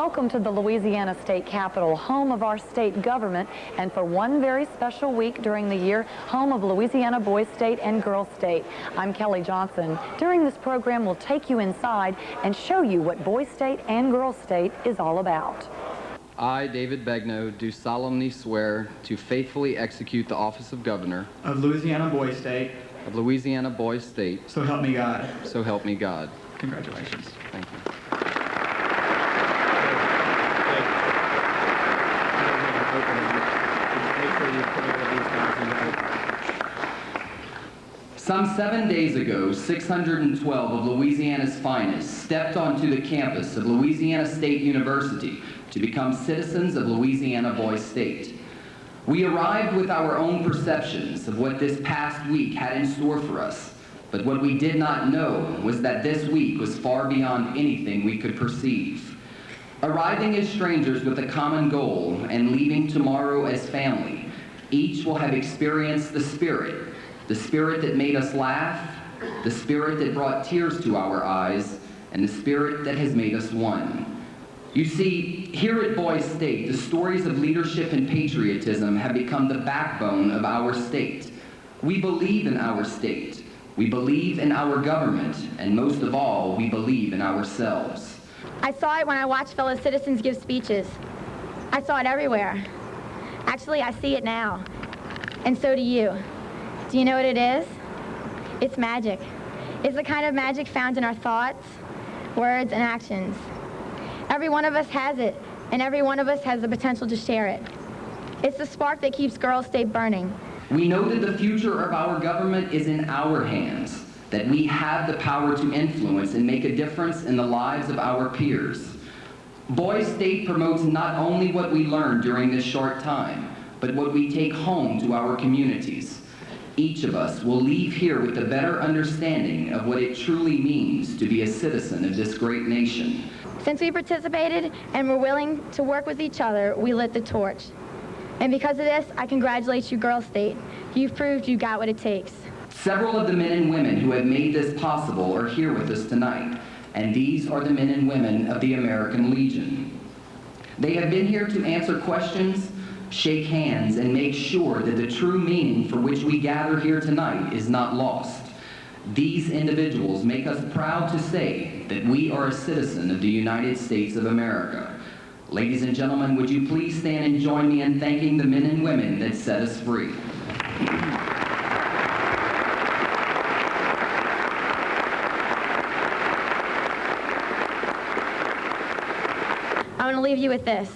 Welcome to the Louisiana State Capitol, home of our state government, and for one very special week during the year, home of Louisiana Boys State and Girls State. I'm Kelly Johnson. During this program, we'll take you inside and show you what Boys State and Girls State is all about. I, David Begnaud, do solemnly swear to faithfully execute the office of Governor of Louisiana Boys State. Of Louisiana Boys State. So help me God. So help me God. Congratulations. Thank you. Some 7 days ago, 612 of Louisiana's finest stepped onto the campus of Louisiana State University to become citizens of Louisiana Boys State. We arrived with our own perceptions of what this past week had in store for us, but what we did not know was that this week was far beyond anything we could perceive. Arriving as strangers with a common goal and leaving tomorrow as family, each will have experienced the spirit that made us laugh, the spirit that brought tears to our eyes, and the spirit that has made us one. You see, here at Boys State, the stories of leadership and patriotism have become the backbone of our state. We believe in our state, we believe in our government, and most of all, we believe in ourselves. I saw it when I watched fellow citizens give speeches. I saw it everywhere. Actually, I see it now, and so do you. Do you know what it is? It's magic. It's the kind of magic found in our thoughts, words, and actions. Every one of us has it, and every one of us has the potential to share it. It's the spark that keeps Girls State burning. We know that the future of our government is in our hands, that we have the power to influence and make a difference in the lives of our peers. Boys State promotes not only what we learn during this short time, but what we take home to our communities. Each of us will leave here with a better understanding of what it truly means to be a citizen of this great nation. Since we participated and were willing to work with each other, we lit the torch. And because of this, I congratulate you, Girls State. You've proved you got what it takes. Several of the men and women who have made this possible are here with us tonight, and these are the men and women of the American Legion. They have been here to answer questions, shake hands, and make sure that the true meaning for which we gather here tonight is not lost. These individuals make us proud to say that we are a citizen of the United States of America. Ladies and gentlemen, would you please stand and join me in thanking the men and women that set us free. I want to leave you with this.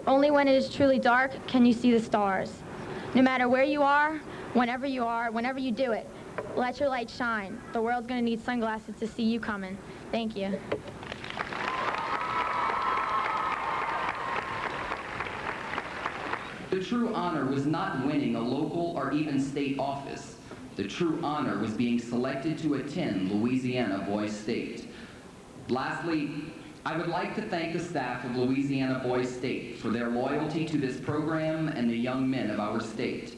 Only when it is truly dark can you see the stars. No matter where you are, whenever you do it, let your light shine. The world's going to need sunglasses to see you coming. Thank you. The true honor was not winning a local or even state office. The true honor was being selected to attend Louisiana Boys State. Lastly, I would like to thank the staff of Louisiana Boys State for their loyalty to this program and the young men of our state.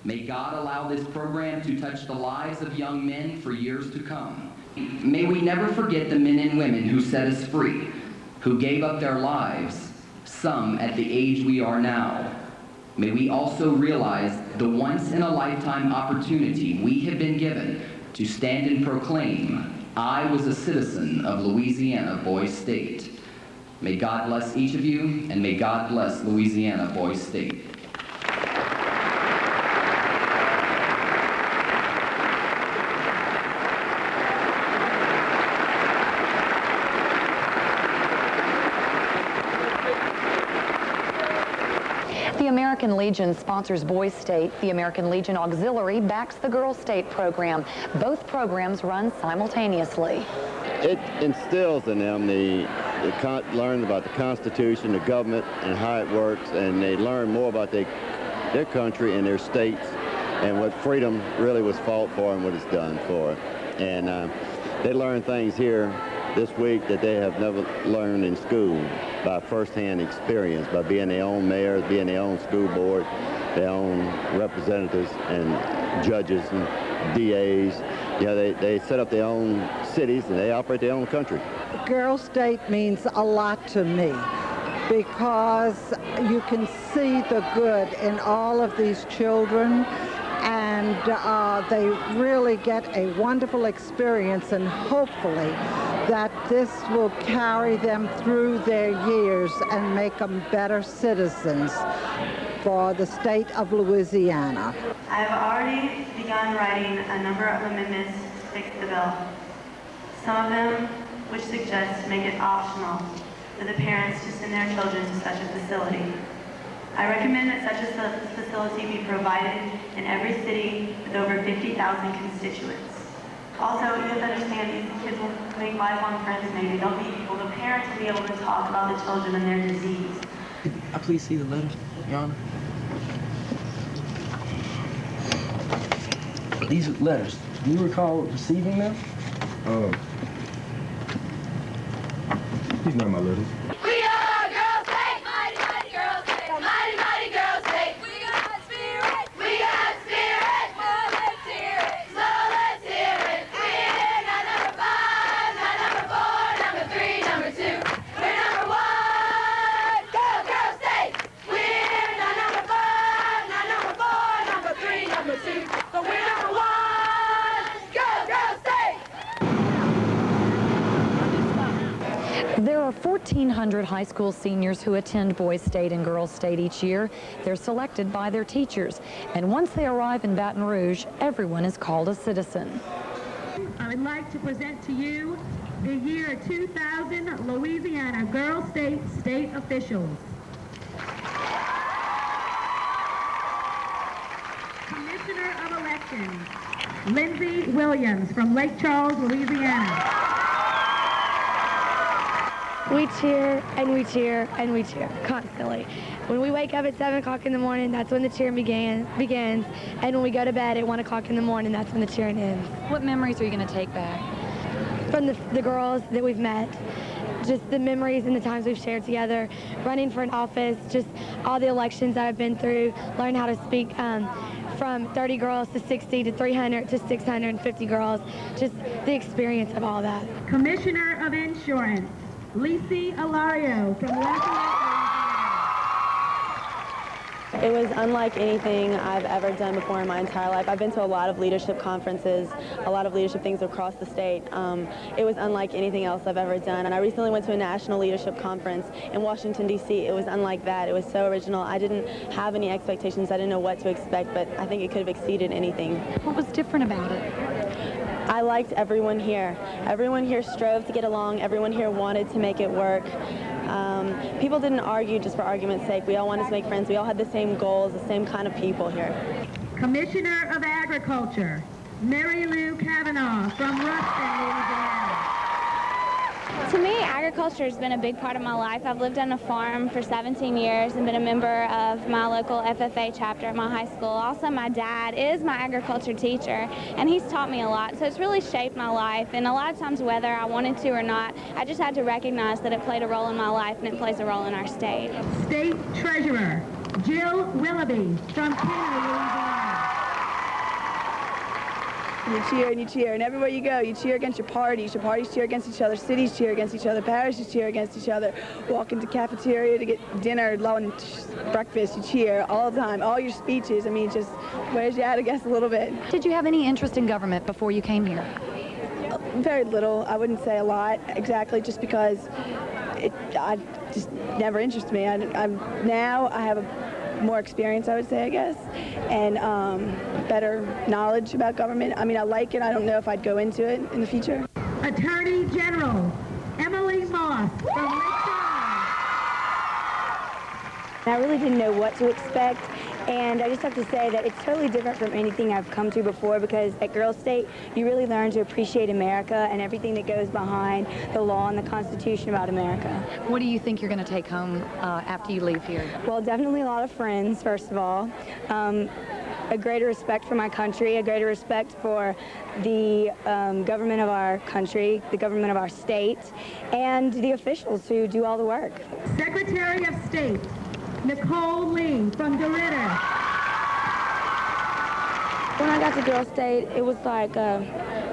May God allow this program to touch the lives of young men for years to come. May we never forget the men and women who set us free, who gave up their lives, some at the age we are now. May we also realize the once-in-a-lifetime opportunity we have been given to stand and proclaim, I was a citizen of Louisiana Boys State. May God bless each of you, and may God bless Louisiana Boys State. The American Legion sponsors Boys State. The American Legion Auxiliary backs the Girls State program. Both programs run simultaneously. It instills in them learn about the Constitution, the government, and how it works, and they learn more about their country and their states and what freedom really was fought for and what it's done for. And they learn things here this week that they have never learned in school by first-hand experience, by being their own mayors, being their own school board, their own representatives and judges and DAs. You know, they set up their own cities and they operate their own country. Girls State means a lot to me. because you can see the good in all of these children, and they really get a wonderful experience, and hopefully that this will carry them through their years and make them better citizens for the state of Louisiana. I have already begun writing a number of amendments to fix the bill. Some of them which suggest to make it optional for the parents to send their children to such a facility. I recommend that such a facility be provided in every city with over 50,000 constituents. Also, you have to understand these kids will make lifelong friends maybe. They'll be able, the parents will be able to talk about the children and their disease. Could I please see the letters, Your Honor? These letters, do you recall receiving them? These not my letters. We are Girl State, mighty, mighty Girl State, mighty, mighty Girl State. We got spirit, we got spirit. Well, let's hear it, so let's hear it. We're not number 5, not number 4, number 3, number 2. We're number 1, go Girl State. We're not number 5, not number 4, number 3, number 2. But we're number 1, go Girl State. There are 1,400 high school seniors who attend Boys State and Girls State each year. They're selected by their teachers, and once they arrive in Baton Rouge, everyone is called a citizen. I would like to present to you the year 2000 Louisiana Girls State state officials. Commissioner of Elections, Lindsay Williams from Lake Charles, Louisiana. We cheer and we cheer and we cheer constantly. When we wake up at 7 o'clock in the morning, that's when the cheering begins. And when we go to bed at 1 o'clock in the morning, that's when the cheering ends. What memories are you going to take back? From the girls that we've met, just the memories and the times we've shared together, running for an office, just all the elections I've been through, learn how to speak from 30 girls to 60 to 300 to 650 girls, just the experience of all that. Commissioner of Insurance, Lisi Alario from Lafayette. It was unlike anything I've ever done before in my entire life. I've been to a lot of leadership conferences, a lot of leadership things across the state. It was unlike anything else I've ever done. And I recently went to a national leadership conference in Washington, D.C. It was unlike that. It was so original. I didn't have any expectations. I didn't know what to expect, but I think it could have exceeded anything. What was different about it? I liked everyone here. Everyone here strove to get along. Everyone here wanted to make it work. People didn't argue just for argument's sake. We all wanted to make friends. We all had the same goals, the same kind of people here. Commissioner of Agriculture, Mary Lou Cavanaugh from Ruston, Louisiana. To me, agriculture has been a big part of my life. I've lived on a farm for 17 years and been a member of my local FFA chapter at my high school. Also, my dad is my agriculture teacher, and he's taught me a lot. So it's really shaped my life, and a lot of times, whether I wanted to or not, I just had to recognize that it played a role in my life, and it plays a role in our state. State Treasurer, Jill Willoughby from Kenner, Louisiana. You cheer and you cheer, and everywhere you go, you cheer against your parties cheer against each other, cities cheer against each other, parishes cheer against each other, walk into cafeteria to get dinner, lunch, breakfast, you cheer all the time, all your speeches, I mean, just wears you out, I guess, a little bit. Did you have any interest in government before you came here? Very little, I wouldn't say a lot, exactly, just because I just never interested me. Now I have more experience, I would say, I guess, and better knowledge about government. I mean, I like it. I don't know if I'd go into it in the future. Attorney General Emily Moss from Lake Charles. I really didn't know what to expect, and I just have to say that it's totally different from anything I've come to before, because at Girls State, you really learn to appreciate America and everything that goes behind the law and the Constitution about America. What do you think you're going to take home after you leave here? Well, definitely a lot of friends, first of all. A greater respect for my country, a greater respect for the government of our country, the government of our state, and the officials who do all the work. Secretary of State, Nicole Lee from DeRidder. When I got to Girls State, it was like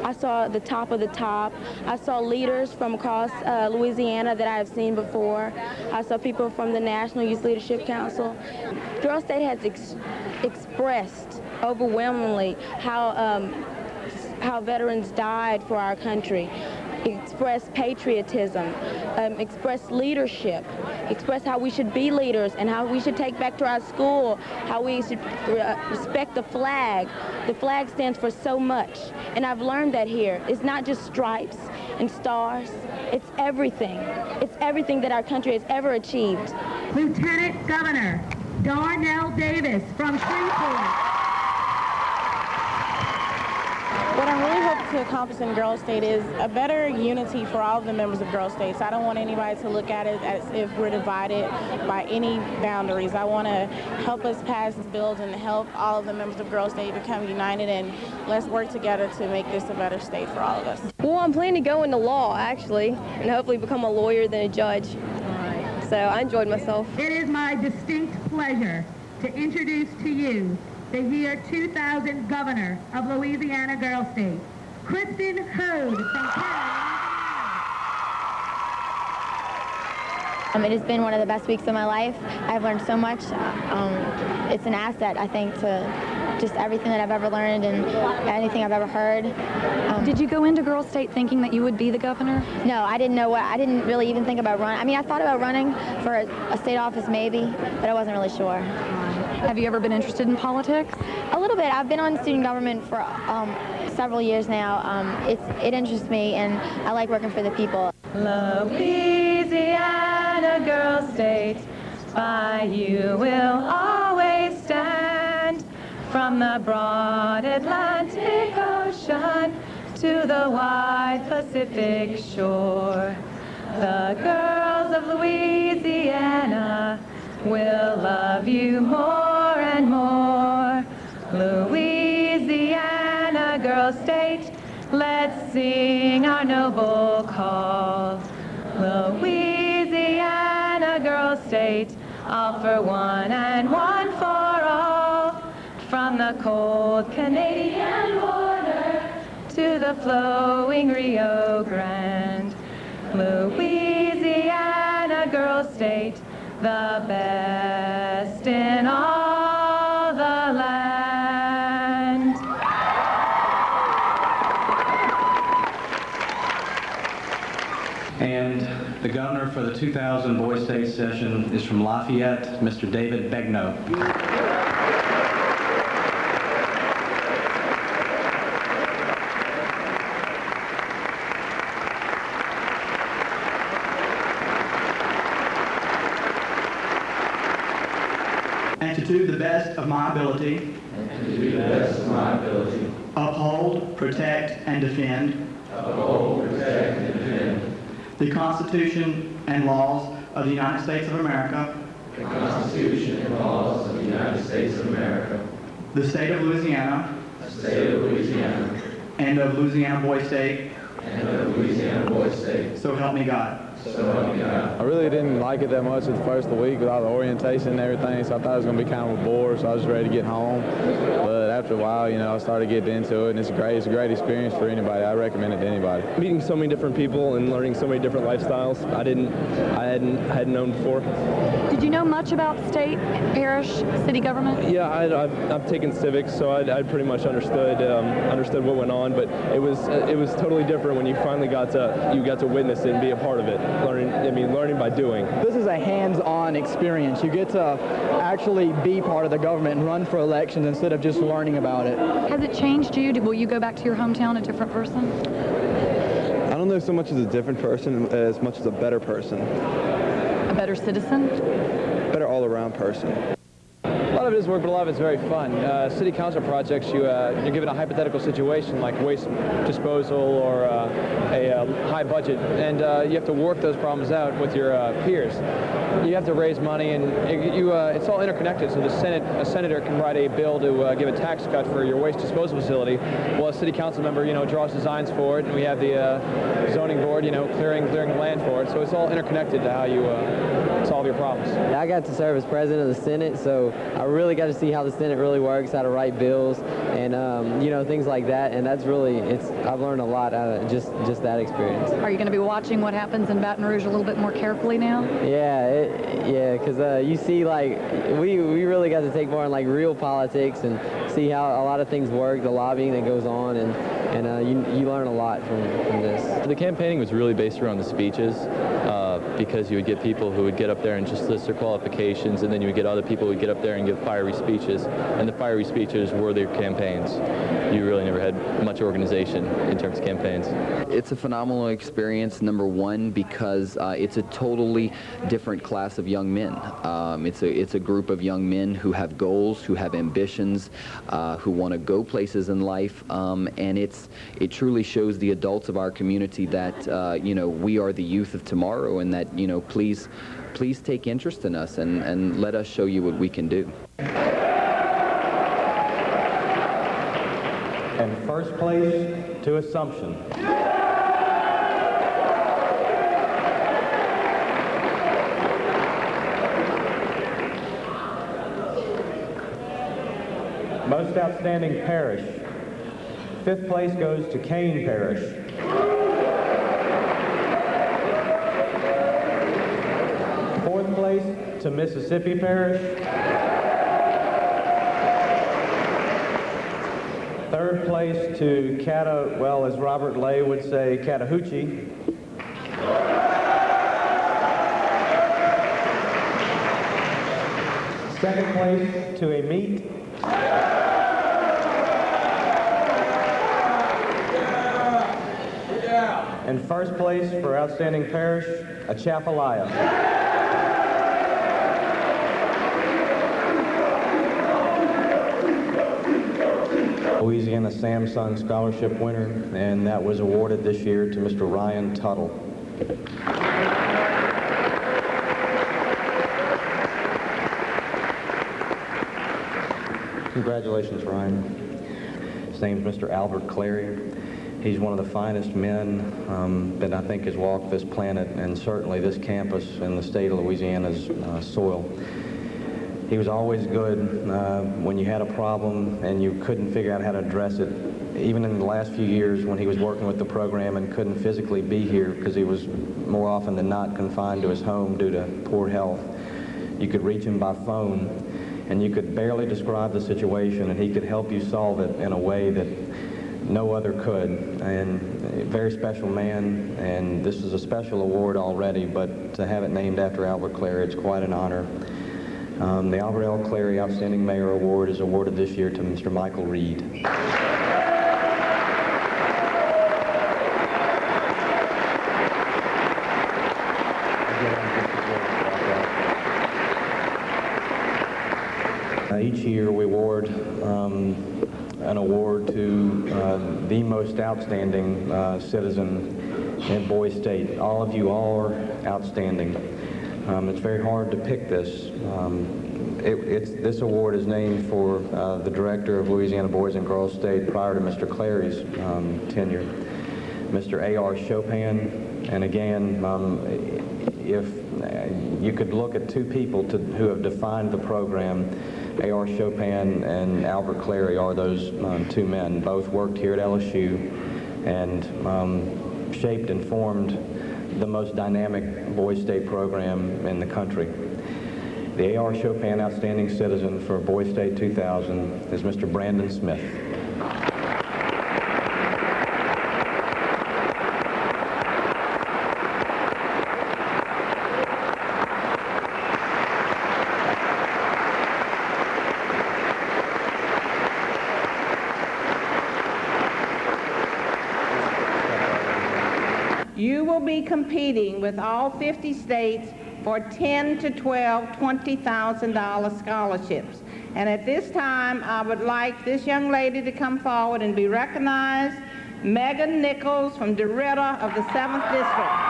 I saw the top of the top. I saw leaders from across Louisiana that I have seen before. I saw people from the National Youth Leadership Council. Girl State has expressed overwhelmingly how veterans died for our country, expressed patriotism, expressed leadership, expressed how we should be leaders and how we should take back to our school, how we should respect the flag. The flag stands for so much, and I've learned that here. It's not just stripes and stars, it's everything. It's everything that our country has ever achieved. Lieutenant Governor Darnell Davis from Shreveport. What I'm really hoping to accomplish in Girl State is a better unity for all of the members of Girl States. I don't want anybody to look at it as if we're divided by any boundaries. I want to help us pass bills and help all of the members of Girl State become united, and let's work together to make this a better state for all of us. Well, I'm planning to go into law, actually, and hopefully become a lawyer than a judge. So I enjoyed myself. It is my distinct pleasure to introduce to you the year 2000 Governor of Louisiana Girl State, Kristen Hode from It has been one of the best weeks of my life. I've learned so much. It's an asset, I think, to just everything that I've ever learned and anything I've ever heard. Did you go into Girl State thinking that you would be the governor? No, I didn't know I didn't really even think about running. I mean, I thought about running for a state office maybe, but I wasn't really sure. Have you ever been interested in politics? A little bit. I've been on student government for several years now. It interests me, and I like working for the people. Louisiana Girl State, by you will always stand, from the broad Atlantic Ocean to the wide Pacific shore. The girls of Louisiana will love you more and more. Louisiana Girl State, let's sing our noble call. Louisiana Girl State, all for one and one for all. From the cold Canadian border to the flowing Rio Grande. Louisiana Girl State, the best in all the land. And the governor for the 2000 Boys State session is from Lafayette, Mr. David Begnaud. And to do the best of my ability. Uphold, protect, and defend. The Constitution and laws of the United States of America. The Constitution and laws of the United States of America. The state of Louisiana. The state of Louisiana. And of Louisiana Boys State. And of Louisiana Boys State. So help me God. I really didn't like it that much at the first of the week with all the orientation and everything, so I thought it was going to be kind of a bore, so I was ready to get home. But after a while, you know, I started getting into it, and it's a great experience for anybody. I recommend it to anybody. Meeting so many different people and learning so many different lifestyles I hadn't known before. Did you know much about state, parish, city government? Yeah, I've taken civics, so I pretty much understood what went on, but it was totally different when you finally got to witness it and be a part of it. Learning by doing. This is a hands-on experience. You get to actually be part of the government and run for elections instead of just learning about it. Has it changed you? Will you go back to your hometown a different person? I don't know so much as a different person as much as a better person. A better citizen? Better all-around person. A lot of it is work, but a lot of it's very fun. City council projects, you're given a hypothetical situation like waste disposal or a high budget, and you have to work those problems out with your peers. You have to raise money, and it's all interconnected. So a senator can write a bill to give a tax cut for your waste disposal facility, while a city council member, draws designs for it, and we have the zoning board, clearing land for it. So it's all interconnected to how you solve your problems. I got to serve as president of the Senate, so I really got to see how the Senate really works, how to write bills, and things like that. And that's really, I've learned a lot out of just that experience. Are you going to be watching what happens in Baton Rouge a little bit more carefully now? Yeah, because you see, like, we really got to take more on like real politics and see how a lot of things work, the lobbying that goes on, and you learn a lot from this. The campaigning was really based around the speeches, because you would get people who would get up there and just list their qualifications, and then you would get other people who would get up there and give fiery speeches, and the fiery speeches were their campaigns. You really never had much organization in terms of campaigns. It's a phenomenal experience, number one, because it's a totally different class of young men. It's a group of young men who have goals, who have ambitions, who want to go places in life, and it truly shows the adults of our community that we are the youth of tomorrow, and that please take interest in us and let us show you what we can do. And first place to Assumption. Most Outstanding Parish. Fifth place goes to Kane Parish. Fourth place to Mississippi Parish. Third place to as Robert Lay would say, Chattahoochee. Second place to Amite. And first place for Outstanding Parish, Atchafalaya. Louisiana Samsung Scholarship winner, and that was awarded this year to Mr. Ryan Tuttle. Congratulations, Ryan. His name's Mr. Albert Clary. He's one of the finest men that I think has walked this planet, and certainly this campus and the state of Louisiana's soil. He was always good when you had a problem and you couldn't figure out how to address it. Even in the last few years when he was working with the program and couldn't physically be here because he was more often than not confined to his home due to poor health, you could reach him by phone and you could barely describe the situation and he could help you solve it in a way that no other could. And a very special man, and this is a special award already, but to have it named after Albert Clary, it's quite an honor. The Albert L. Clary Outstanding Mayor Award is awarded this year to Mr. Michael Reed. Each year we award an award to the most outstanding citizen in Boys State. All of you are outstanding. It's very hard to pick this. This award is named for the director of Louisiana Boys and Girls State prior to Mr. Clary's tenure, Mr. A.R. Chopin. And again, if you could look at two people who have defined the program, A.R. Chopin and Albert Clary are those two men. Both worked here at LSU and shaped and formed the most dynamic Boys State program in the country. The A.R. Chopin Outstanding Citizen for Boys State 2000 is Mr. Brandon Smith. You will be competing with all 50 states for 10 to 12 $20,000 scholarships. And at this time, I would like this young lady to come forward and be recognized, Megan Nichols from DeRidder of the 7th District.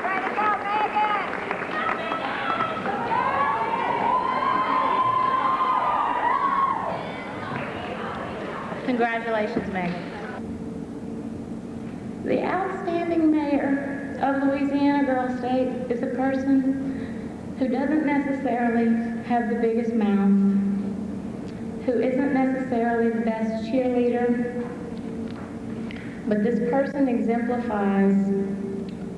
Right Congratulations, Megan. The outstanding mayor of Louisiana Girl State is a person who doesn't necessarily have the biggest mouth, who isn't necessarily the best cheerleader, but this person exemplifies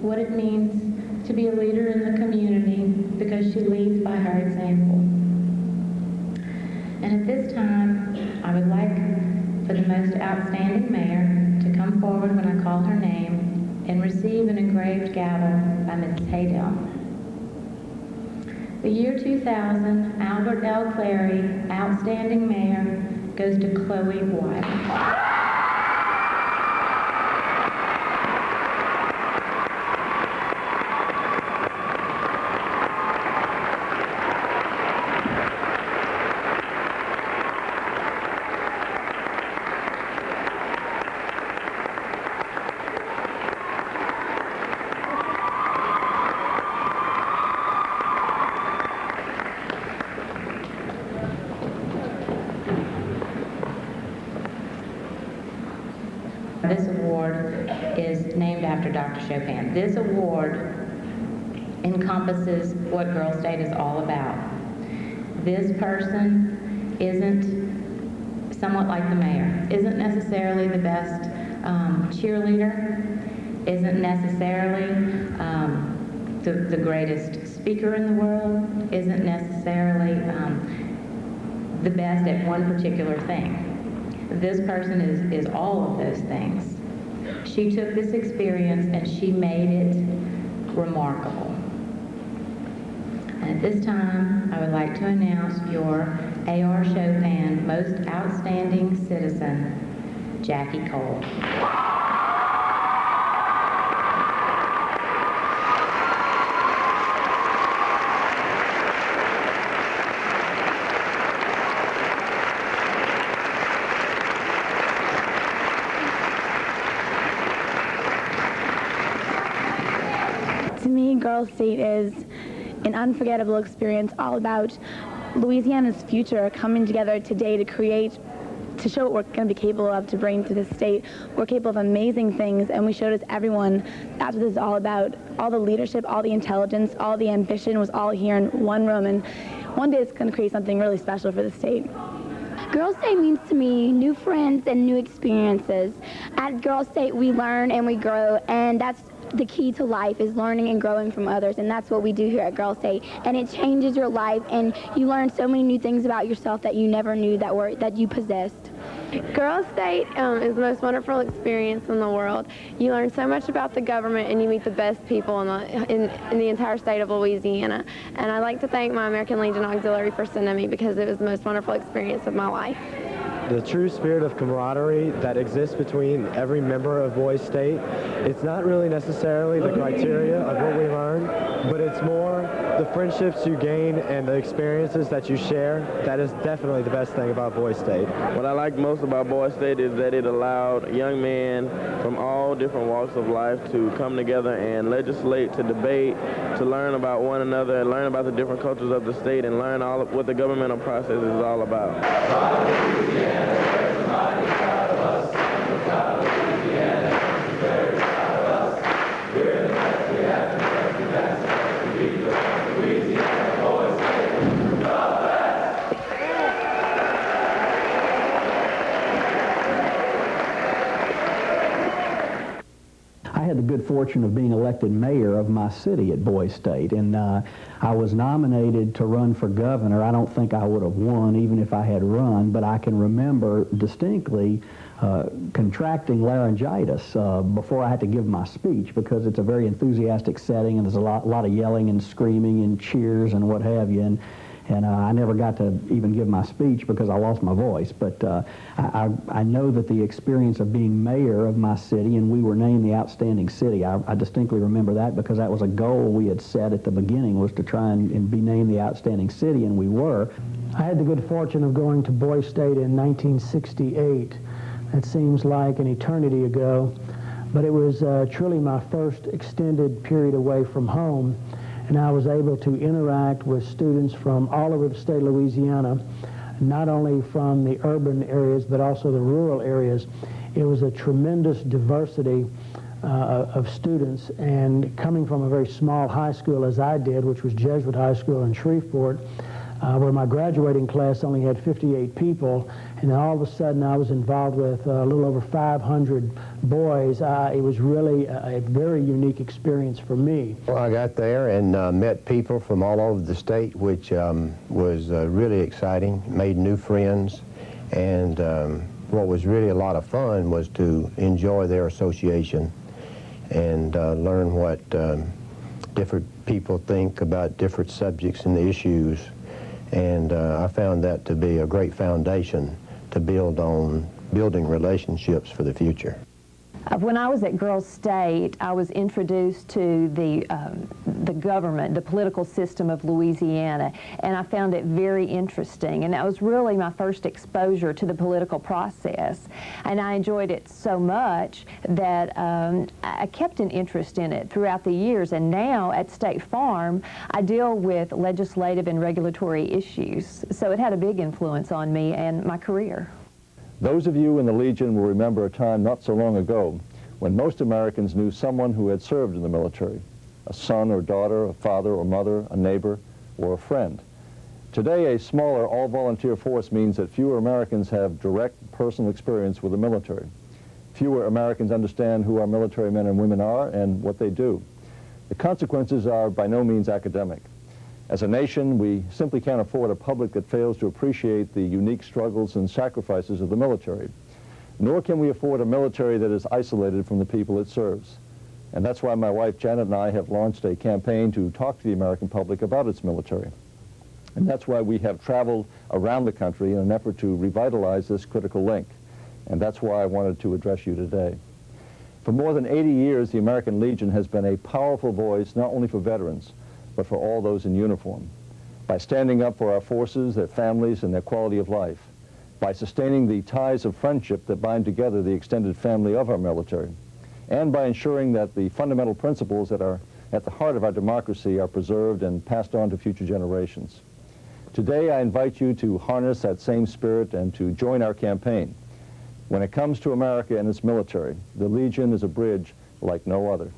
what it means to be a leader in the community because she leads by her example. And at this time, I would like for the most outstanding mayor to come forward when I call her name and receive an engraved gavel by Mrs. Haydell. The year 2000 Albert L. Clary Outstanding Mayor goes to Chloe White. This award is named after Dr. Chopin. This award encompasses what Girl State is all about. This person isn't somewhat like the mayor, isn't necessarily the best cheerleader, isn't necessarily the greatest speaker in the world, isn't necessarily the best at one particular thing. This person is all of those things. She took this experience and she made it remarkable. And at this time, I would like to announce your A.R. Chopin Most Outstanding Citizen, Jackie Cole. To me, Girl State is an unforgettable experience all about Louisiana's future coming together today to show what we're going to be capable of to bring to this state. We're capable of amazing things, and we showed us everyone that's what this is all about. All the leadership, all the intelligence, all the ambition was all here in one room, and one day it's going to create something really special for the state. Girl State means to me new friends and new experiences. At Girl State, we learn and we grow, and that's the key to life, is learning and growing from others, and that's what we do here at Girl State. And it changes your life, and you learn so many new things about yourself that you never knew that you possessed. Girl State is the most wonderful experience in the world. You learn so much about the government, and you meet the best people in the entire state of Louisiana. And I'd like to thank my American Legion Auxiliary for sending me, because it was the most wonderful experience of my life. The true spirit of camaraderie that exists between every member of Boys State, it's not really necessarily the criteria of what we learn, but it's more the friendships you gain and the experiences that you share. That is definitely the best thing about Boys State. What I like most about Boys State is that it allowed young men from all different walks of life to come together and legislate, to debate, to learn about one another, learn about the different cultures of the state, and learn all of what the governmental process is all about. I had the good fortune of being elected mayor of my city at Boys State, and I was nominated to run for governor. I don't think I would have won even if I had run, but I can remember distinctly contracting laryngitis before I had to give my speech, because it's a very enthusiastic setting and there's a lot of yelling and screaming and cheers and what have you. And I never got to even give my speech because I lost my voice. But I know that the experience of being mayor of my city, and we were named the outstanding city, I distinctly remember that, because that was a goal we had set at the beginning, was to try and be named the outstanding city, and we were. I had the good fortune of going to Boys State in 1968. That seems like an eternity ago, but it was truly my first extended period away from home. And I was able to interact with students from all over the state of Louisiana, not only from the urban areas but also the rural areas. It was a tremendous diversity of students, and coming from a very small high school as I did, which was Jesuit High School in Shreveport, where my graduating class only had 58 people, and then all of a sudden I was involved with a little over 500 boys. It was really a very unique experience for me. Well, I got there and met people from all over the state, which was really exciting, made new friends, and what was really a lot of fun was to enjoy their association and learn what different people think about different subjects and the issues. And I found that to be a great foundation to build on building relationships for the future. When I was at Girls State, I was introduced to the government, the political system of Louisiana, and I found it very interesting. And that was really my first exposure to the political process. And I enjoyed it so much that I kept an interest in it throughout the years. And now at State Farm, I deal with legislative and regulatory issues. So it had a big influence on me and my career. Those of you in the Legion will remember a time not so long ago when most Americans knew someone who had served in the military, a son or daughter, a father or mother, a neighbor, or a friend. Today, a smaller all-volunteer force means that fewer Americans have direct personal experience with the military. Fewer Americans understand who our military men and women are and what they do. The consequences are by no means academic. As a nation, we simply can't afford a public that fails to appreciate the unique struggles and sacrifices of the military. Nor can we afford a military that is isolated from the people it serves. And that's why my wife Janet and I have launched a campaign to talk to the American public about its military. And that's why we have traveled around the country in an effort to revitalize this critical link. And that's why I wanted to address you today. For more than 80 years, the American Legion has been a powerful voice not only for veterans, but for all those in uniform, by standing up for our forces, their families, and their quality of life, by sustaining the ties of friendship that bind together the extended family of our military, and by ensuring that the fundamental principles that are at the heart of our democracy are preserved and passed on to future generations. Today, I invite you to harness that same spirit and to join our campaign. When it comes to America and its military, the Legion is a bridge like no other.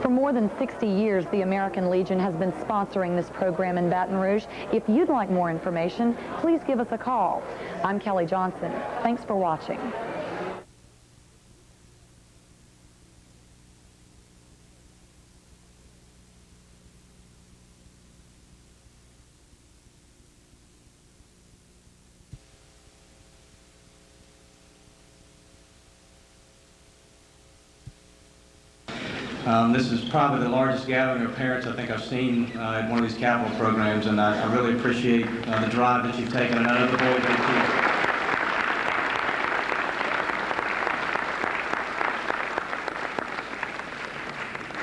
For more than 60 years, the American Legion has been sponsoring this program in Baton Rouge. If you'd like more information, please give us a call. I'm Kelly Johnson. Thanks for watching. This is probably the largest gathering of parents I think I've seen at one of these capital programs, and I really appreciate the drive that you've taken. And I know the boys do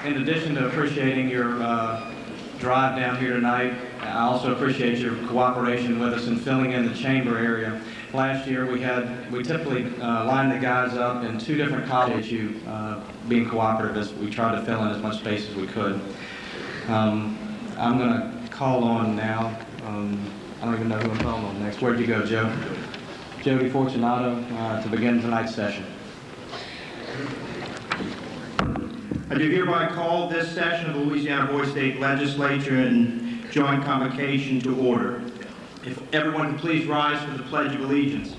too. In addition to appreciating your drive down here tonight, I also appreciate your cooperation with us in filling in the chamber area. Last year we typically lined the guys up in two different colleges, being cooperative as we tried to fill in as much space as we could. I'm going to call on now, I don't even know who I'm calling on next. Where'd you go, Joe? Jody Fortunato to begin tonight's session. I do hereby call this session of the Louisiana Boys State Legislature in joint convocation to order. If everyone could please rise for the Pledge of Allegiance.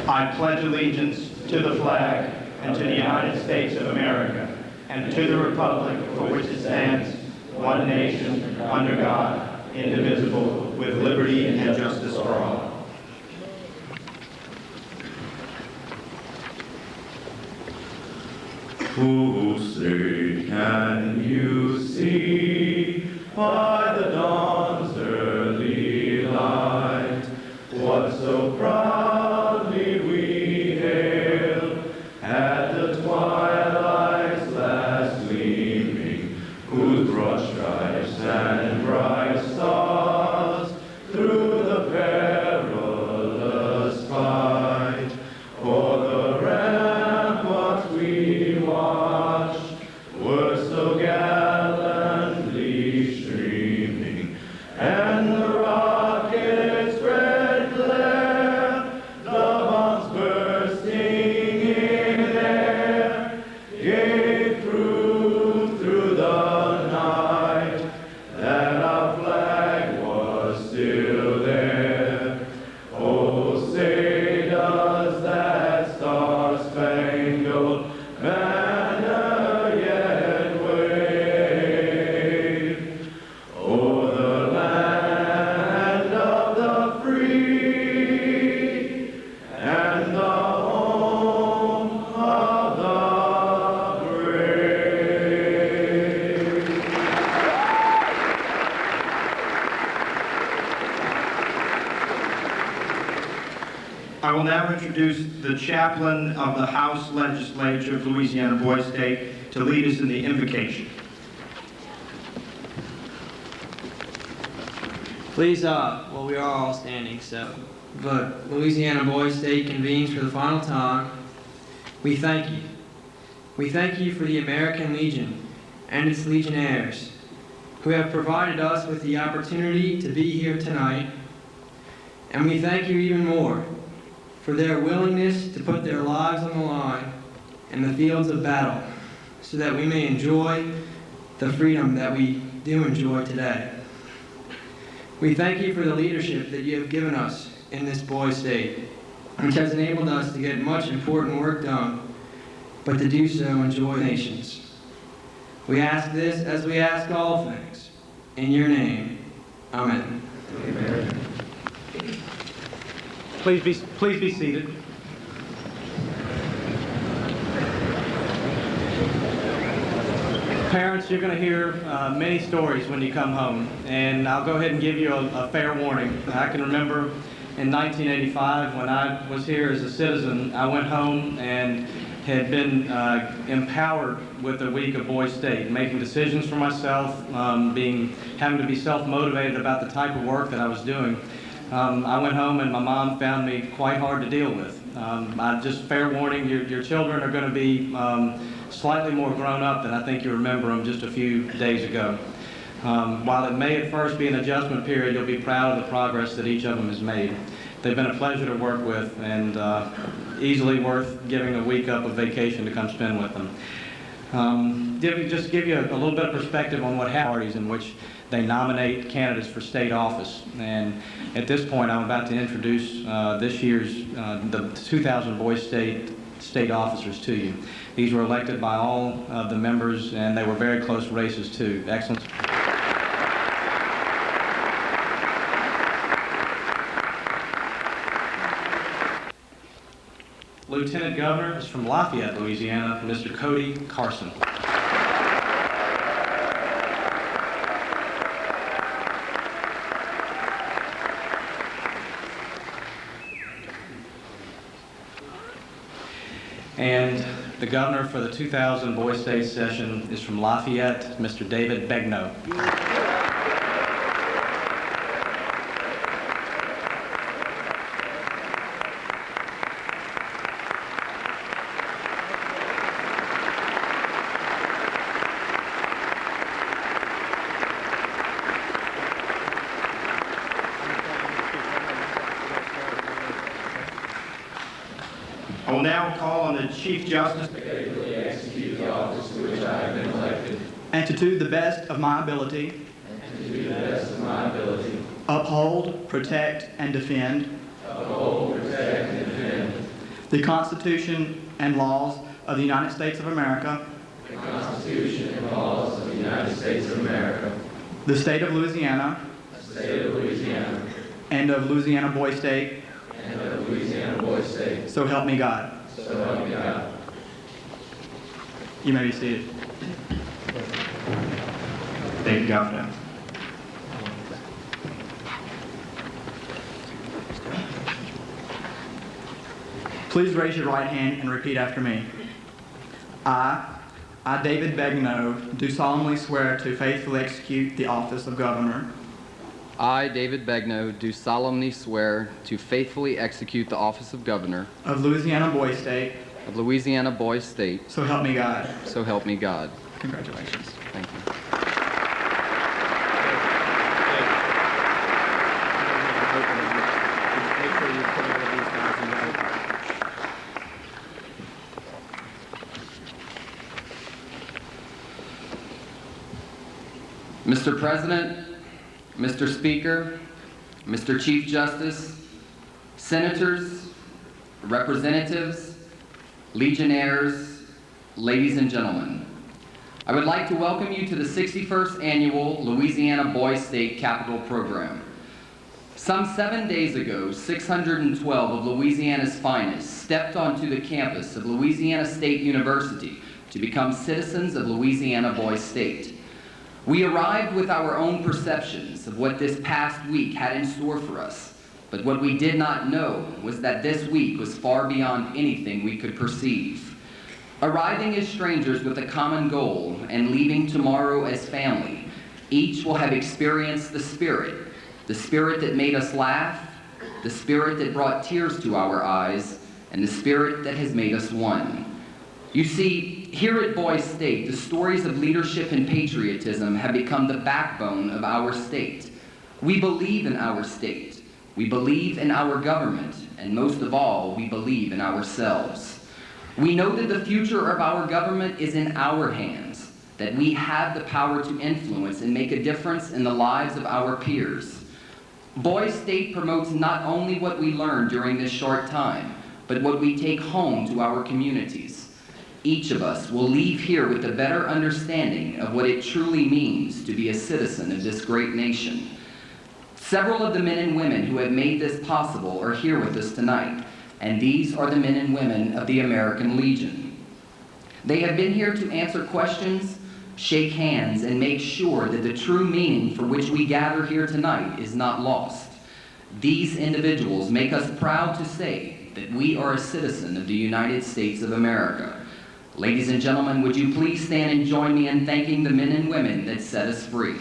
I pledge allegiance to the flag and to the United States of America and to the republic for which it stands, one nation, under God, indivisible, with liberty and justice for all. Who say, can you see by the dawn's early light what so proudly we hail at the twilight's last gleaming, whose broad stripes and bright stars through the perilous fight o'er the ramparts we watched were so gallantly streaming, and the rocket's red glare, the bombs bursting in air, gave proof through the night that our flag was still there. Oh, say does that star-spangled banner yet wave o'er the land of the free and the home of the brave. I will now introduce the chaplain of the House Legislature of Louisiana Boys State to lead us in the invocation. Please, well, we are all standing, but Louisiana Boys State convenes for the final time. We thank you. We thank you for the American Legion and its legionnaires who have provided us with the opportunity to be here tonight. And we thank you even more for their willingness to put their lives on the line in the fields of battle so that we may enjoy the freedom that we do enjoy today. We thank you for the leadership that you have given us in this boys' state, which has enabled us to get much important work done, but to do so in joy nations. We ask this as we ask all things. In your name, amen. Amen. Please be seated. Parents, you're going to hear many stories when you come home, and I'll go ahead and give you a fair warning. I can remember in 1985 when I was here as a citizen, I went home and had been empowered with a week of Boys State, making decisions for myself, having to be self-motivated about the type of work that I was doing. I went home and my mom found me quite hard to deal with. Just fair warning, your children are going to be slightly more grown up than I think you remember them just a few days ago. While it may at first be an adjustment period, you'll be proud of the progress that each of them has made. They've been a pleasure to work with and easily worth giving a week up of vacation to come spend with them. Just give you a little bit of perspective on what happens parties in which they nominate candidates for state office. And at this point, I'm about to introduce this year's, the 2000 Boys State officers to you. These were elected by all of the members, and they were very close races too. Excellent. Lieutenant Governor is from Lafayette, Louisiana, Mr. Cody Carson. And the governor for the 2000 Boys State session is from Lafayette, Mr. David Begnaud. I now call on the Chief Justice to faithfully execute the office to which I have been elected, and to do the best of my ability, uphold, protect, and defend the Constitution and laws of the United States of America, the Constitution and laws of the United States of America, the state of Louisiana, and of Louisiana Boys State, so help me God. So help me God. You may be seated. Thank you, God, for that. Please raise your right hand and repeat after me. I, David Begnaud, do solemnly swear to faithfully execute the office of Governor. I, David Begnaud, do solemnly swear to faithfully execute the office of Governor of Louisiana Boys State. Of Louisiana Boys State. So help me God. So help me God. Congratulations. Thank you. Mr. President, Mr. Speaker, Mr. Chief Justice, Senators, Representatives, Legionnaires, ladies and gentlemen, I would like to welcome you to the 61st Annual Louisiana Boys State Capital Program. Some 7 days ago, 612 of Louisiana's finest stepped onto the campus of Louisiana State University to become citizens of Louisiana Boys State. We arrived with our own perceptions of what this past week had in store for us, but what we did not know was that this week was far beyond anything we could perceive. Arriving as strangers with a common goal and leaving tomorrow as family, each will have experienced the spirit that made us laugh, the spirit that brought tears to our eyes, and the spirit that has made us one. You see, here at Boys State, the stories of leadership and patriotism have become the backbone of our state. We believe in our state. We believe in our government. And most of all, we believe in ourselves. We know that the future of our government is in our hands, that we have the power to influence and make a difference in the lives of our peers. Boys State promotes not only what we learn during this short time, but what we take home to our communities. Each of us will leave here with a better understanding of what it truly means to be a citizen of this great nation. Several of the men and women who have made this possible are here with us tonight, and these are the men and women of the American Legion. They have been here to answer questions, shake hands, and make sure that the true meaning for which we gather here tonight is not lost. These individuals make us proud to say that we are a citizen of the United States of America. Ladies and gentlemen, would you please stand and join me in thanking the men and women that set us free.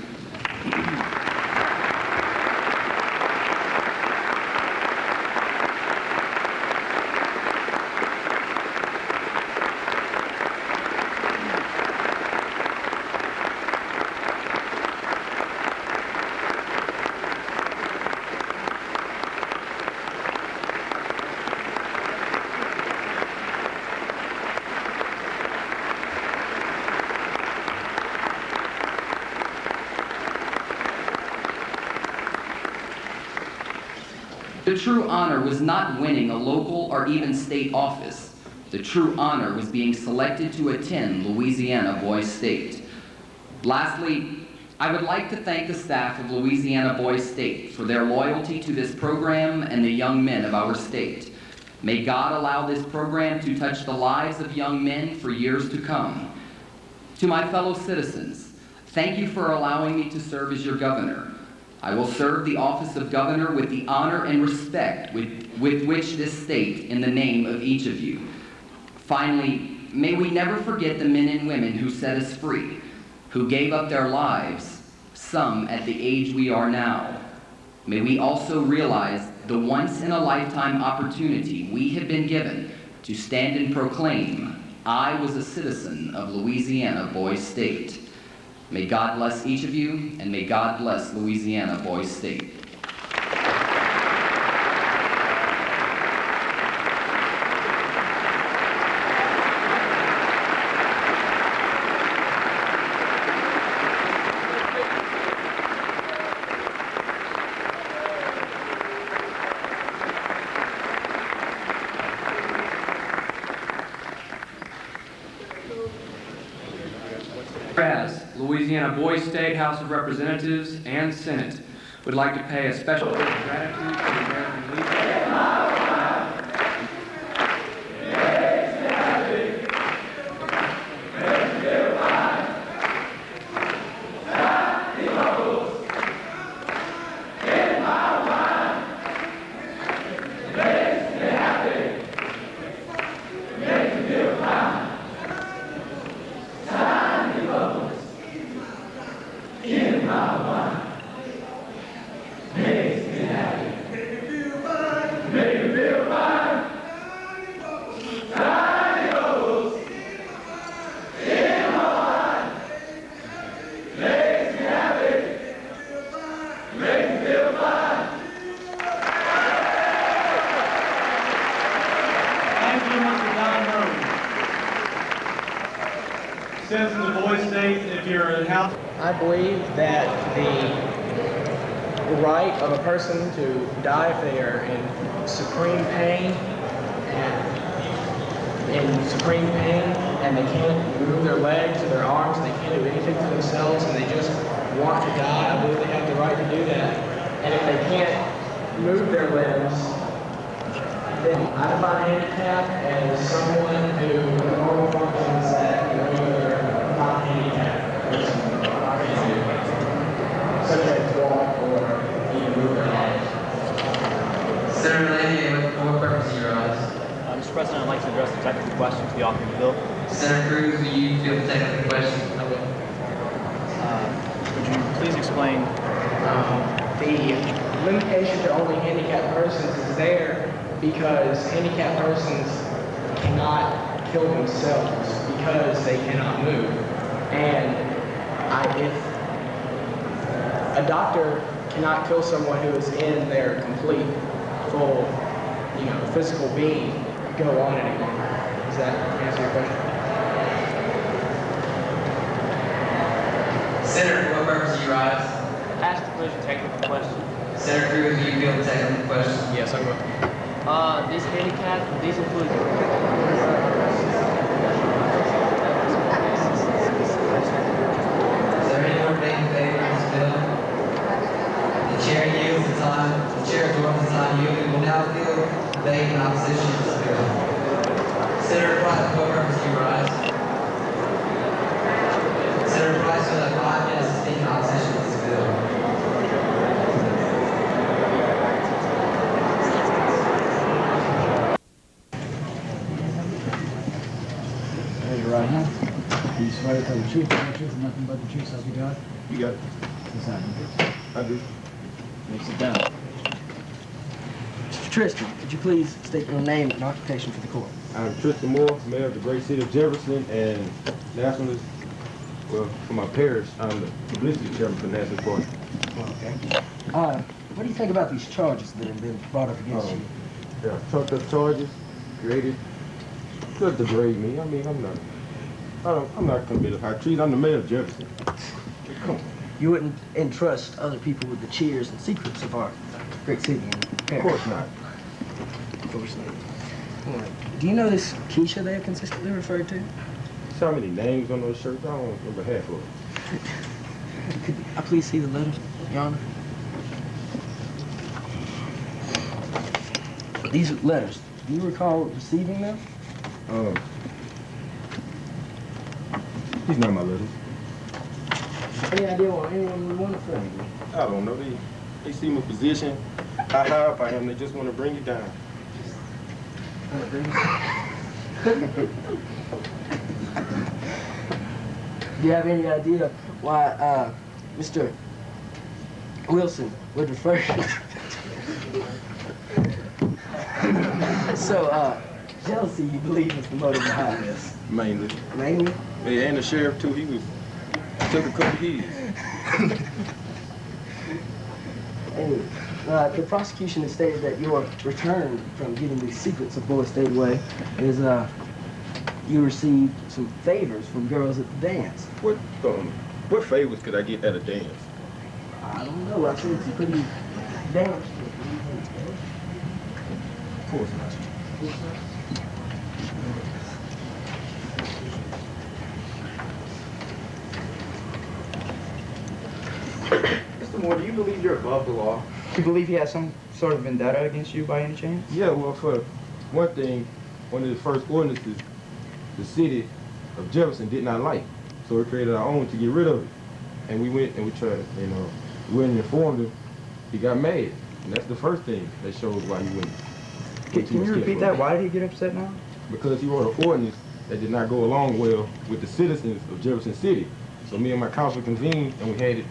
The true honor was not winning a local or even state office. The true honor was being selected to attend Louisiana Boys State. Lastly, I would like to thank the staff of Louisiana Boys State for their loyalty to this program and the young men of our state. May God allow this program to touch the lives of young men for years to come. To my fellow citizens, thank you for allowing me to serve as your governor. I will serve the office of governor with the honor and respect with which this state in the name of each of you. Finally, may we never forget the men and women who set us free, who gave up their lives, some at the age we are now. May we also realize the once-in-a-lifetime opportunity we have been given to stand and proclaim, I was a citizen of Louisiana Boys State. May God bless each of you, and may God bless Louisiana Boys State. Whereas Louisiana Boys State House of Representatives and Senate would like to pay a special debt of gratitude to the American Legion. Citizens of Boys State, if you're in house. I believe that the right of a person to die if they are in supreme pain and they can't move their legs or their arms, and they can't do anything for themselves, and they just want to die. I believe they have the right to do that. And if they can't move their limbs, then I define handicap as someone who normal functions that a regular non-handicapped person can do, such as walk or even move their legs. Senator Lanier, what purpose are your eyes? Mr. President, I'd like to address the technical question to the author of the bill. Senator Cruz, will you field the technical question? I will. Would you please explain? The limitation to only handicapped persons is there because handicapped persons cannot kill themselves because they cannot move. And if a doctor cannot kill someone who is in their complete, full, physical being, go on anymore. Does that answer your question? Senator, for what purpose are you rise? Ask the collision technical question. Senator Cruz, will you field the technical question? Yes, I will. These handicapped, these include... Is there anyone in favor of this bill? The chair yields the time. The chair adjourns the time yielded. We will now field debate in opposition to this bill. Senator Price, for what purpose do you rise? Senator Price, you'll have 5 minutes to speak in opposition to this bill. Raise your right hand. Do you swear to tell the truth, the whole truth, and nothing but the truth, so help you God? You got it. Yes, I do. I do. Please sit down. Mr. Tristan, could you please state your name and occupation for the court? I'm Tristan Moore, mayor of the great city of Jefferson, and nationalist, well, for my parish, I'm the publicity chairman for the National Party. Okay. What do you think about these charges that have been brought up against you? Yeah, trumped up charges, created, just degrade me. I mean, I'm not committed to high treason. I'm the mayor of Jefferson. Come on. You wouldn't entrust other people with the cheers and secrets of our great city and parish? Of course not. Of course not. Do you know this Keisha they have consistently referred to? So many names on those shirts, I don't remember half of them. Could I please see the letters, Your Honor? These letters, do you recall receiving them? These not my letters. Any idea what anyone would want it from you? I don't know. They see my position, how high up I am. They just want to bring you down. Do you have any idea why Mr. Wilson would refer So, jealousy, you believe, is the motive behind this? Mainly. Mainly? Yeah, and the sheriff, too. He took a couple hits. Anyway, the prosecution has stated that your return from getting the secrets of Boys State away is you received some favors from girls at the dance. What favors could I get at a dance? I don't know. I said some pretty dance. Of course not. Mr. Moore, do you believe you're above the law? Do you believe he has some sort of vendetta against you by any chance? Yeah, well, for one thing, one of the first ordinances, the city of Jefferson did not like. So we created our own to get rid of it. And we went and we tried, we went and informed him. He got mad. And that's the first thing that shows why he went. Can you repeat that? Why did he get upset now? Because he wrote an ordinance that did not go along well with the citizens of Jefferson City. So me and my council convened and we had it.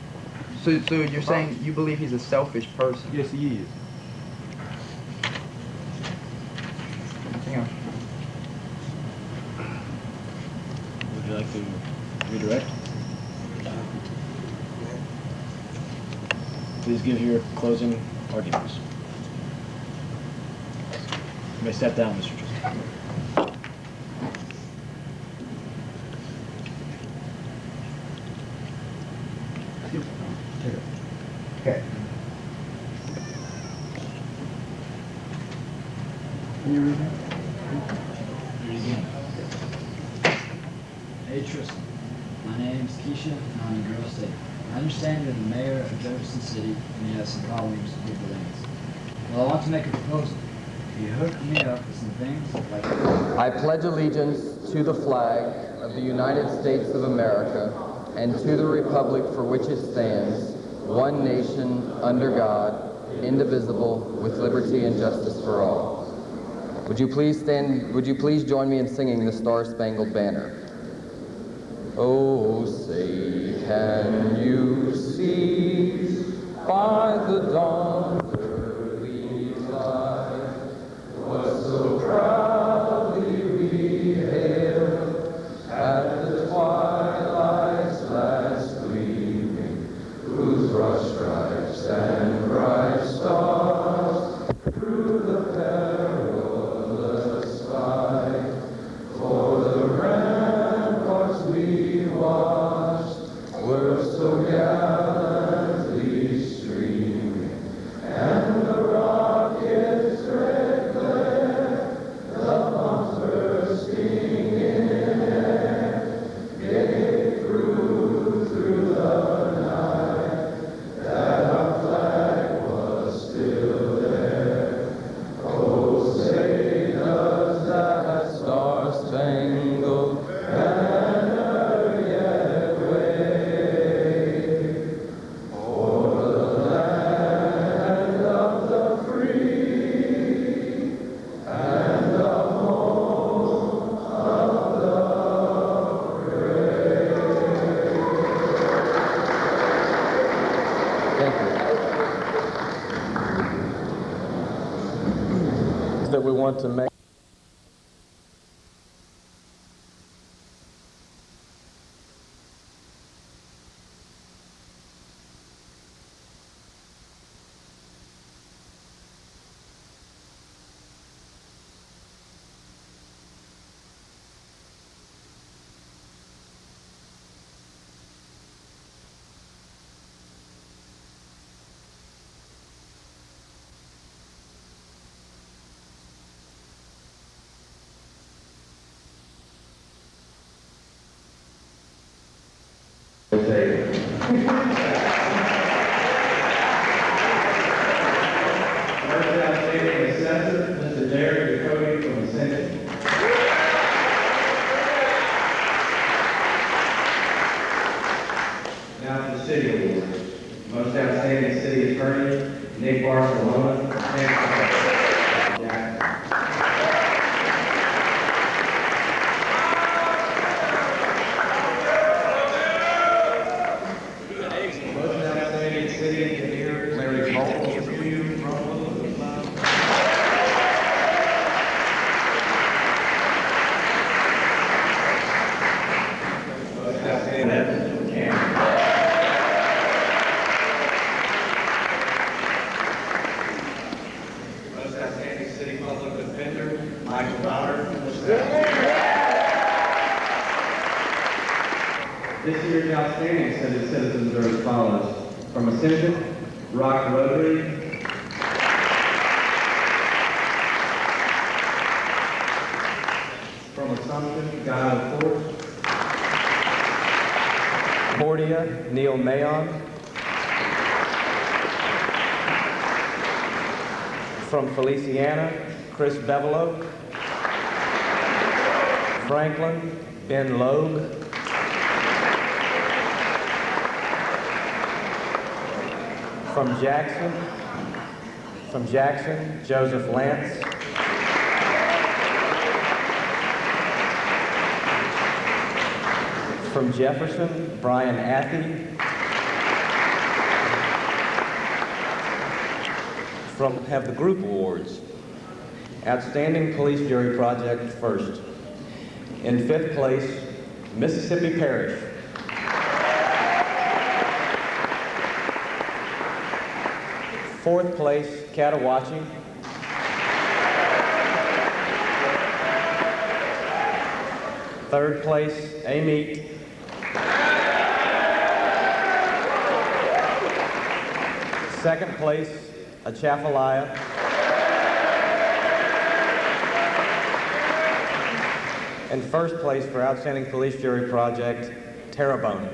So you're saying you believe he's a selfish person? Yes, he is. Anything else? Would you like to redirect? Please give your closing arguments. You may step down, Mr. Tristan. Okay. Can you read that? Read again. Hey Tristan, my name's Keisha and I'm in Girl State. I understand you're the mayor of Jefferson City and you have some problems with the lands. Well, I want to make a proposal. If you hook me up with some things like... I pledge allegiance to the flag of the United States of America and to the republic for which it stands, one nation, under God, indivisible, with liberty and justice for all. Would you please join me in singing the Star-Spangled Banner? Oh, say, can you see by the dawn's early light what so proudly we hailed at the twilight's last gleaming, whose broad stripes and bright stars through the perilous fight for the ramparts we watched were so gallantly streaming, and the rocket's red glare, the bombs bursting in air, gave through the night that our flag was still there. Oh, say does that star-spangled banner yet wave for the land of the free and the home of the brave. Thank you. That we want to make. Now for the city awards. Most outstanding city attorney, Nick Barcelona. Most outstanding city engineer, Larry Cole. Most outstanding Cam. Most outstanding city public defender, Michael Bauer. This year's outstanding citizens are as follows. From Ascension, Rock Rotary. From Assumption, God of Force. Cordia, Neil Mayon. From Feliciana, Chris Bevelow. Franklin, Ben Logue. From Jackson, Joseph Lance. From Jefferson, Brian Athey. Have the group awards. Outstanding Police Jury Project, first. In 5th place, Mississippi Parish. 4th place, Catawatchee. 3rd place, Amite. 2nd place, Atchafalaya. And 1st place for Outstanding Police Jury Project, Terrebonne.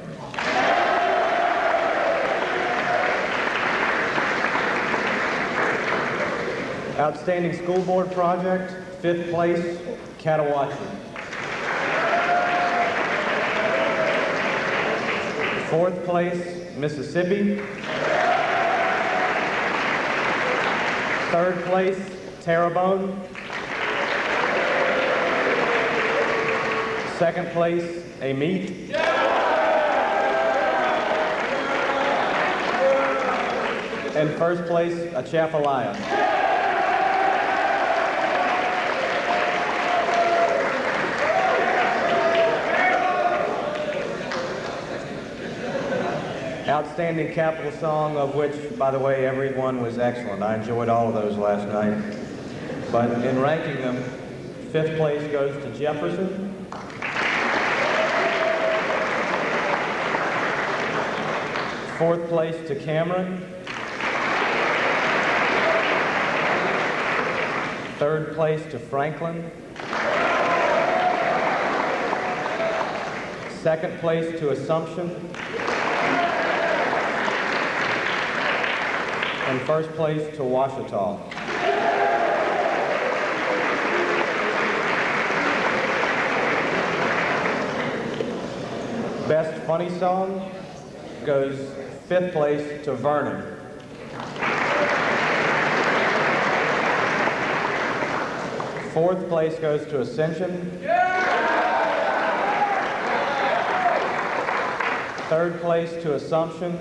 Outstanding School Board Project, 5th place, Catawatchee. 4th place, Mississippi. 3rd place, Terrebonne. 2nd place, Amite. And 1st place, Atchafalaya. Outstanding capital song, of which, by the way, everyone was excellent. I enjoyed all of those last night. But in ranking them, 5th place goes to Jefferson. 4th place to Cameron. 3rd place to Franklin. 2nd place to Assumption. And 1st place to Ouachita. Best funny song goes 5th place to Vernon. 4th place goes to Ascension. 3rd place to Assumption.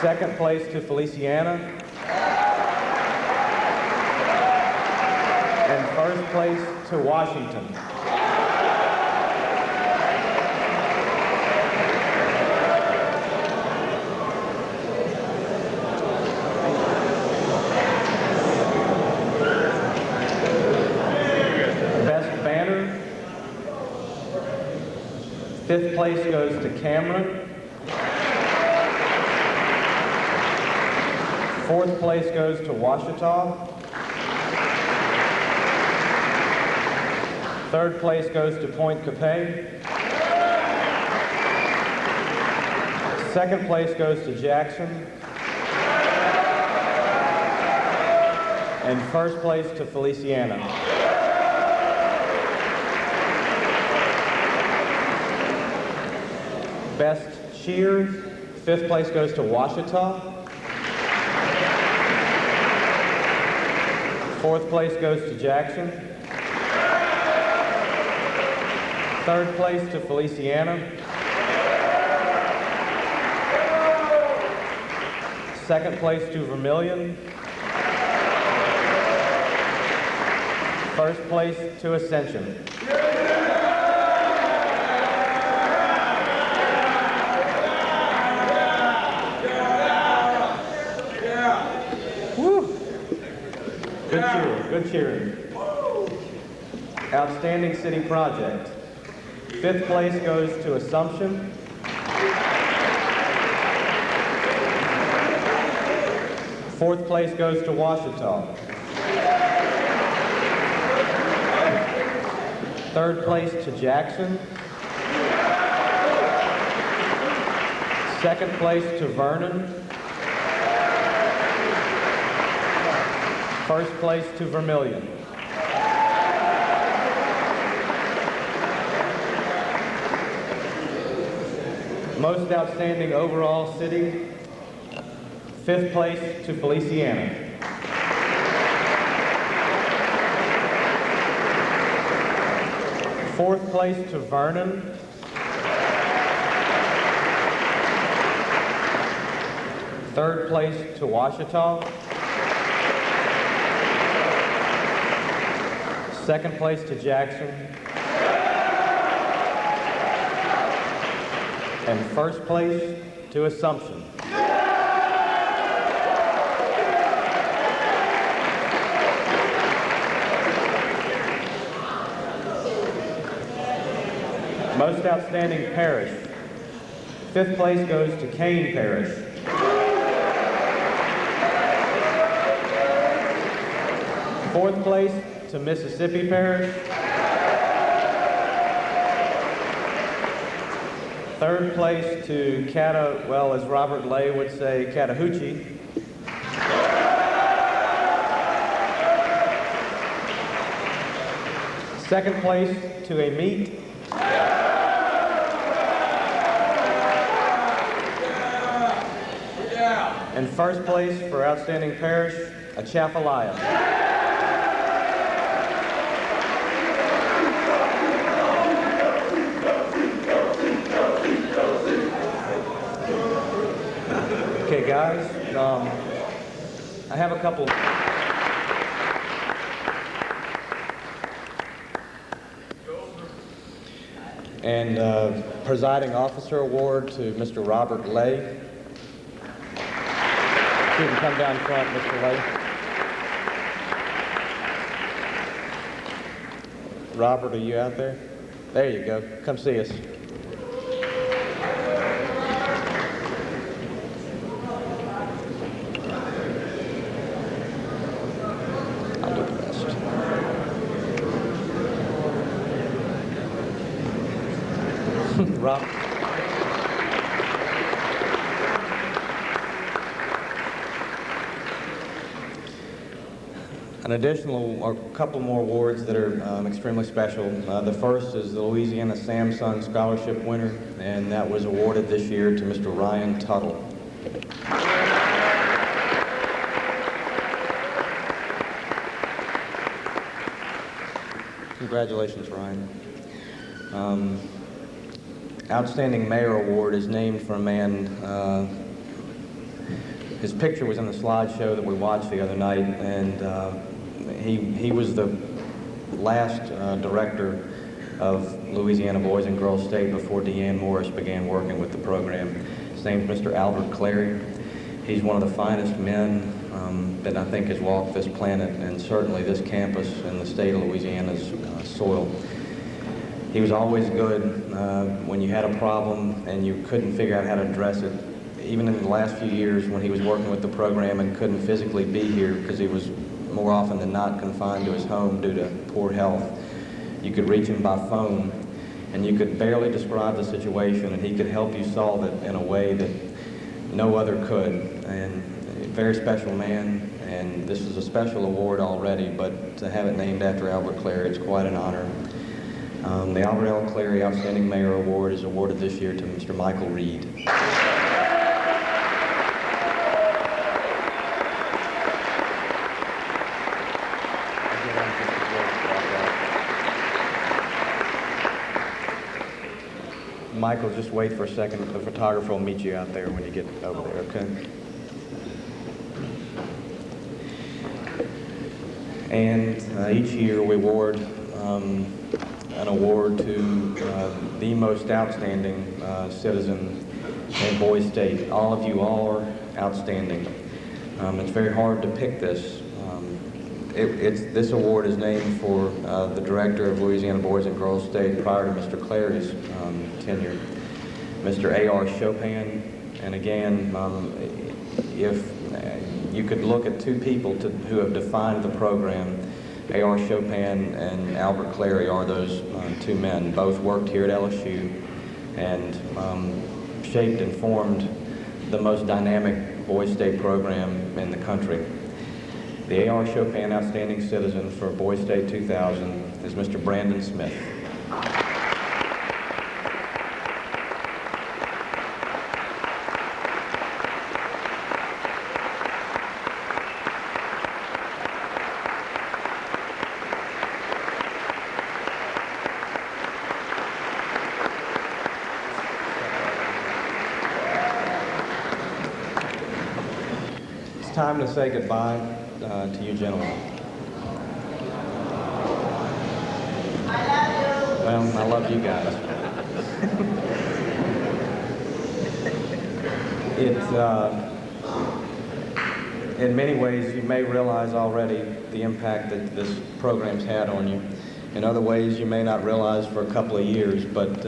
2nd place to Feliciana. And 1st place to Washington. Best banner. 5th place goes to Cameron. 4th place goes to Ouachita. 3rd place goes to Point Capay. 2nd place goes to Jackson. And 1st place to Feliciana. Best cheer, 5th place goes to Ouachita. 4th place goes to Jackson. 3rd place to Feliciana. 2nd place to Vermilion. 1st place to Ascension. Good cheering. Outstanding City Project. 5th place goes to Assumption. 4th place goes to Ouachita. 3rd place to Jackson. 2nd place to Vernon. First place to Vermilion. Most outstanding overall city, 5th place to Feliciana. Fourth place to Vernon. Third place to Ouachita. Second place to Jackson. And first place to Assumption. Most outstanding parish. 5th place goes to Kane Parish. Fourth place to Mississippi Parish. Third place to well, as Robert Lay would say, Chattahoochee. Second place to Amite. And first place for outstanding parish, Atchafalaya. Okay, guys, I have a couple. And Presiding Officer Award to Mr. Robert Lay. You can come down front, Mr. Lay. Robert, are you out there? There you go. Come see us. I'll do the best. Rob. An additional, or a couple more awards that are extremely special. The first is the Louisiana Samsung Scholarship winner, and that was awarded this year to Mr. Ryan Tuttle. Congratulations, Ryan. Outstanding Mayor Award is named for a man, his picture was in the slideshow that we watched the other night, and he was the last director of Louisiana Boys and Girls State before Deanne Morris began working with the program. His name's Mr. Albert Clary. He's one of the finest men that I think has walked this planet, and certainly this campus and the state of Louisiana's soil. He was always good when you had a problem and you couldn't figure out how to address it. Even in the last few years when he was working with the program and couldn't physically be here because he was more often than not confined to his home due to poor health, you could reach him by phone and you could barely describe the situation and he could help you solve it in a way that no other could. And a very special man, and this is a special award already, but to have it named after Albert Clary, it's quite an honor. The Albert L. Clary Outstanding Mayor Award is awarded this year to Mr. Michael Reed. Michael, just wait for a second. The photographer will meet you out there when you get over there, okay? And each year we award an award to the most outstanding citizen in Boys State. All of you are outstanding. It's very hard to pick this. This award is named for the director of Louisiana Boys and Girls State prior to Mr. Clary's tenure, Mr. A.R. Chopin. And again, if you could look at two people who have defined the program, A.R. Chopin and Albert Clary are those two men. Both worked here at LSU and shaped and formed the most dynamic Boys State program in the country. The A.R. Chopin Outstanding Citizen for Boys State 2000 is Mr. Brandon Smith. It's time to say goodbye to you gentlemen. I love you. Well, I love you guys. In many ways, you may realize already the impact that this program's had on you. In other ways, you may not realize for a couple of years, but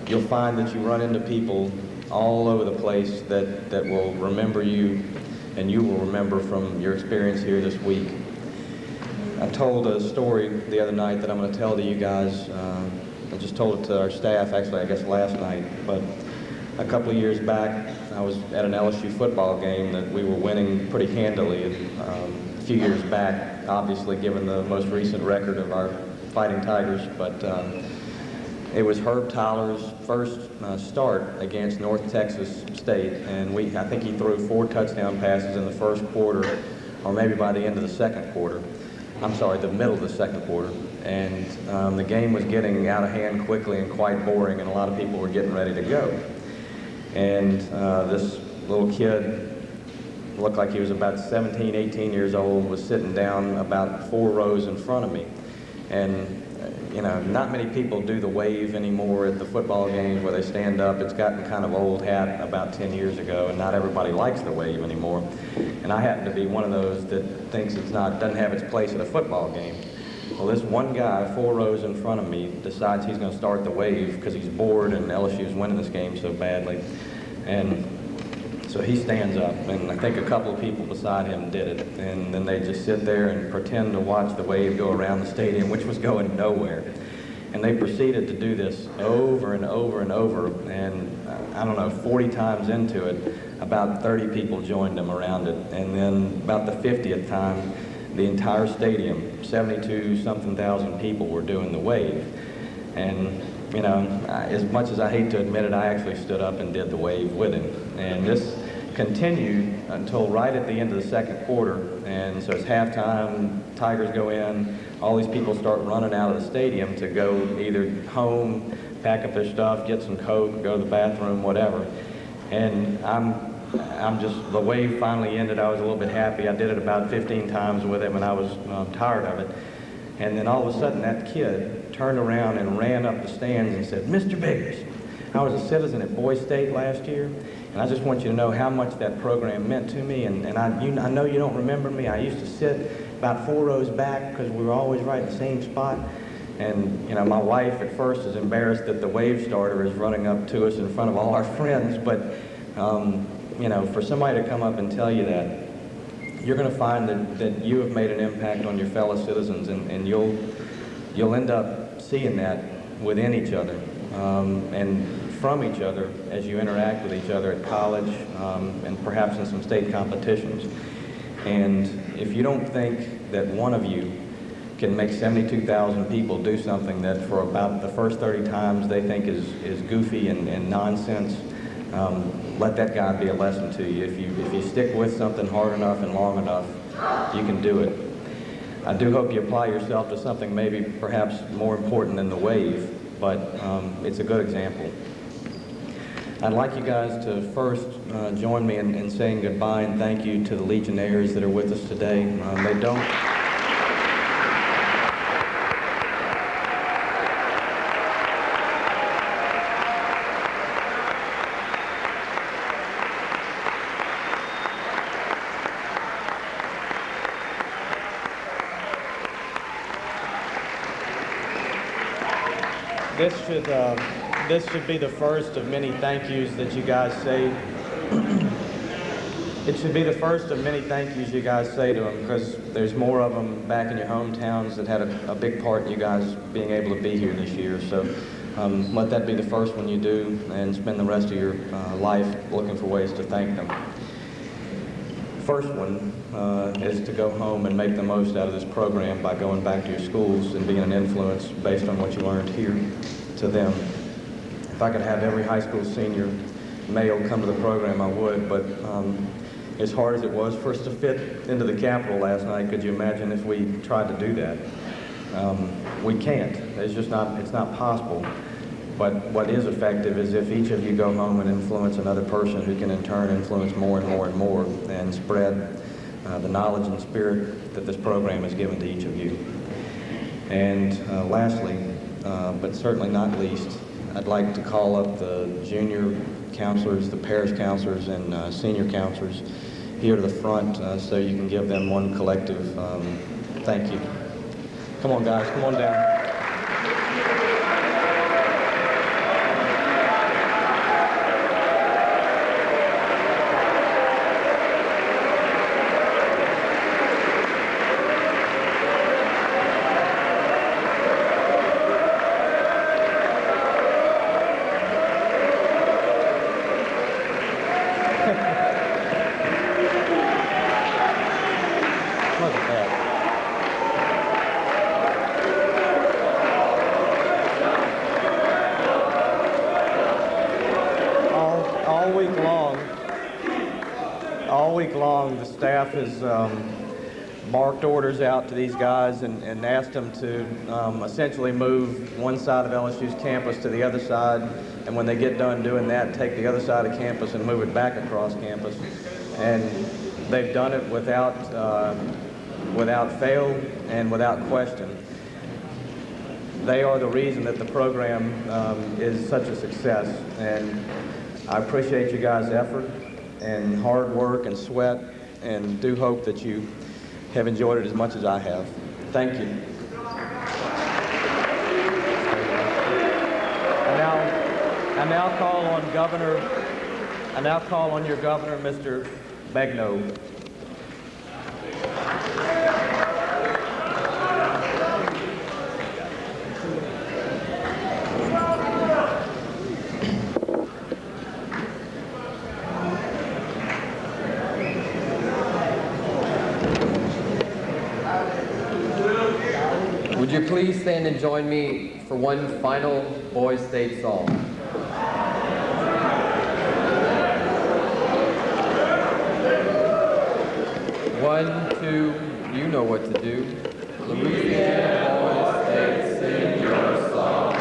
you'll find that you run into people all over the place that will remember you, and you will remember from your experience here this week. I told a story the other night that I'm going to tell to you guys. I just told it to our staff, actually, I guess last night. But a couple of years back, I was at an LSU football game that we were winning pretty handily. A few years back, obviously, given the most recent record of our Fighting Tigers. But it was Herb Tyler's first start against North Texas State, and I think he threw 4 touchdown passes in the first quarter, or maybe by the end of the second quarter. I'm sorry, the middle of the second quarter. And the game was getting out of hand quickly and quite boring, and a lot of people were getting ready to go. And this little kid, looked like he was about 17, 18 years old, was sitting down about 4 rows in front of me. And you know, not many people do the wave anymore at the football games where they stand up. It's gotten kind of old hat about 10 years ago, and not everybody likes the wave anymore. And I happen to be one of those that thinks doesn't have its place at a football game. Well, this one guy, 4 rows in front of me, decides he's going to start the wave because he's bored and LSU's winning this game so badly. And so he stands up, and I think a couple of people beside him did it. And then they just sit there and pretend to watch the wave go around the stadium, which was going nowhere. And they proceeded to do this over and over and over. And I don't know, 40 times into it, about 30 people joined them around it. And then about the 50th time, the entire stadium, 72-something thousand people were doing the wave. And you know, as much as I hate to admit it, I actually stood up and did the wave with him. And this continued until right at the end of the second quarter. And so it's halftime, Tigers go in, all these people start running out of the stadium to go either home, pack up their stuff, get some Coke, go to the bathroom, whatever. And I'm just, the wave finally ended. I was a little bit happy. I did it about 15 times with him, and I was tired of it. And then all of a sudden, that kid turned around and ran up the stands and said, "Mr. Biggers, I was a citizen at Boys State last year, and I just want you to know how much that program meant to me. And I know you don't remember me. I used to sit about 4 rows back because we were always right in the same spot." And you know, my wife at first is embarrassed that the wave starter is running up to us in front of all our friends. But you know, for somebody to come up and tell you that, you're going to find that you have made an impact on your fellow citizens, and you'll end up seeing that within each other and from each other as you interact with each other at college and perhaps in some state competitions. And if you don't think that one of you can make 72,000 people do something that for about the first 30 times they think is goofy and nonsense, let that guy be a lesson to you. If you stick with something hard enough and long enough, you can do it. I do hope you apply yourself to something maybe perhaps more important than the wave, but it's a good example. I'd like you guys to first join me in saying goodbye and thank you to the Legionnaires that are with us today. They don't... This should be the first of many thank yous that you guys say. It should be the first of many thank yous you guys say to them, because there's more of them back in your hometowns that had a big part in you guys being able to be here this year. So let that be the first one you do, and spend the rest of your life looking for ways to thank them. First one is to go home and make the most out of this program by going back to your schools and being an influence based on what you learned here to them. If I could have every high school senior male come to the program, I would, but as hard as it was for us to fit into the Capitol last night, could you imagine if we tried to do that? We can't. It's not possible. But what is effective is if each of you go home and influence another person who can in turn influence more and more and more and spread the knowledge and spirit that this program has given to each of you. And lastly, but certainly not least, I'd like to call up the junior counselors, the parish counselors, and senior counselors here to the front so you can give them one collective thank you. Come on, guys, come on down. All week long, the staff has marked orders out to these guys and asked them to essentially move one side of LSU's campus to the other side, and when they get done doing that, take the other side of campus and move it back across campus. And they've done it without fail and without question. They are the reason that the program is such a success, and I appreciate you guys' effort and hard work and sweat, and do hope that you have enjoyed it as much as I have. Thank you. I now call on your governor, Mr. Begnaud. Would you please stand and join me for one final Boys State song? One, two, you know what to do. Louisiana Boys State, sing your song.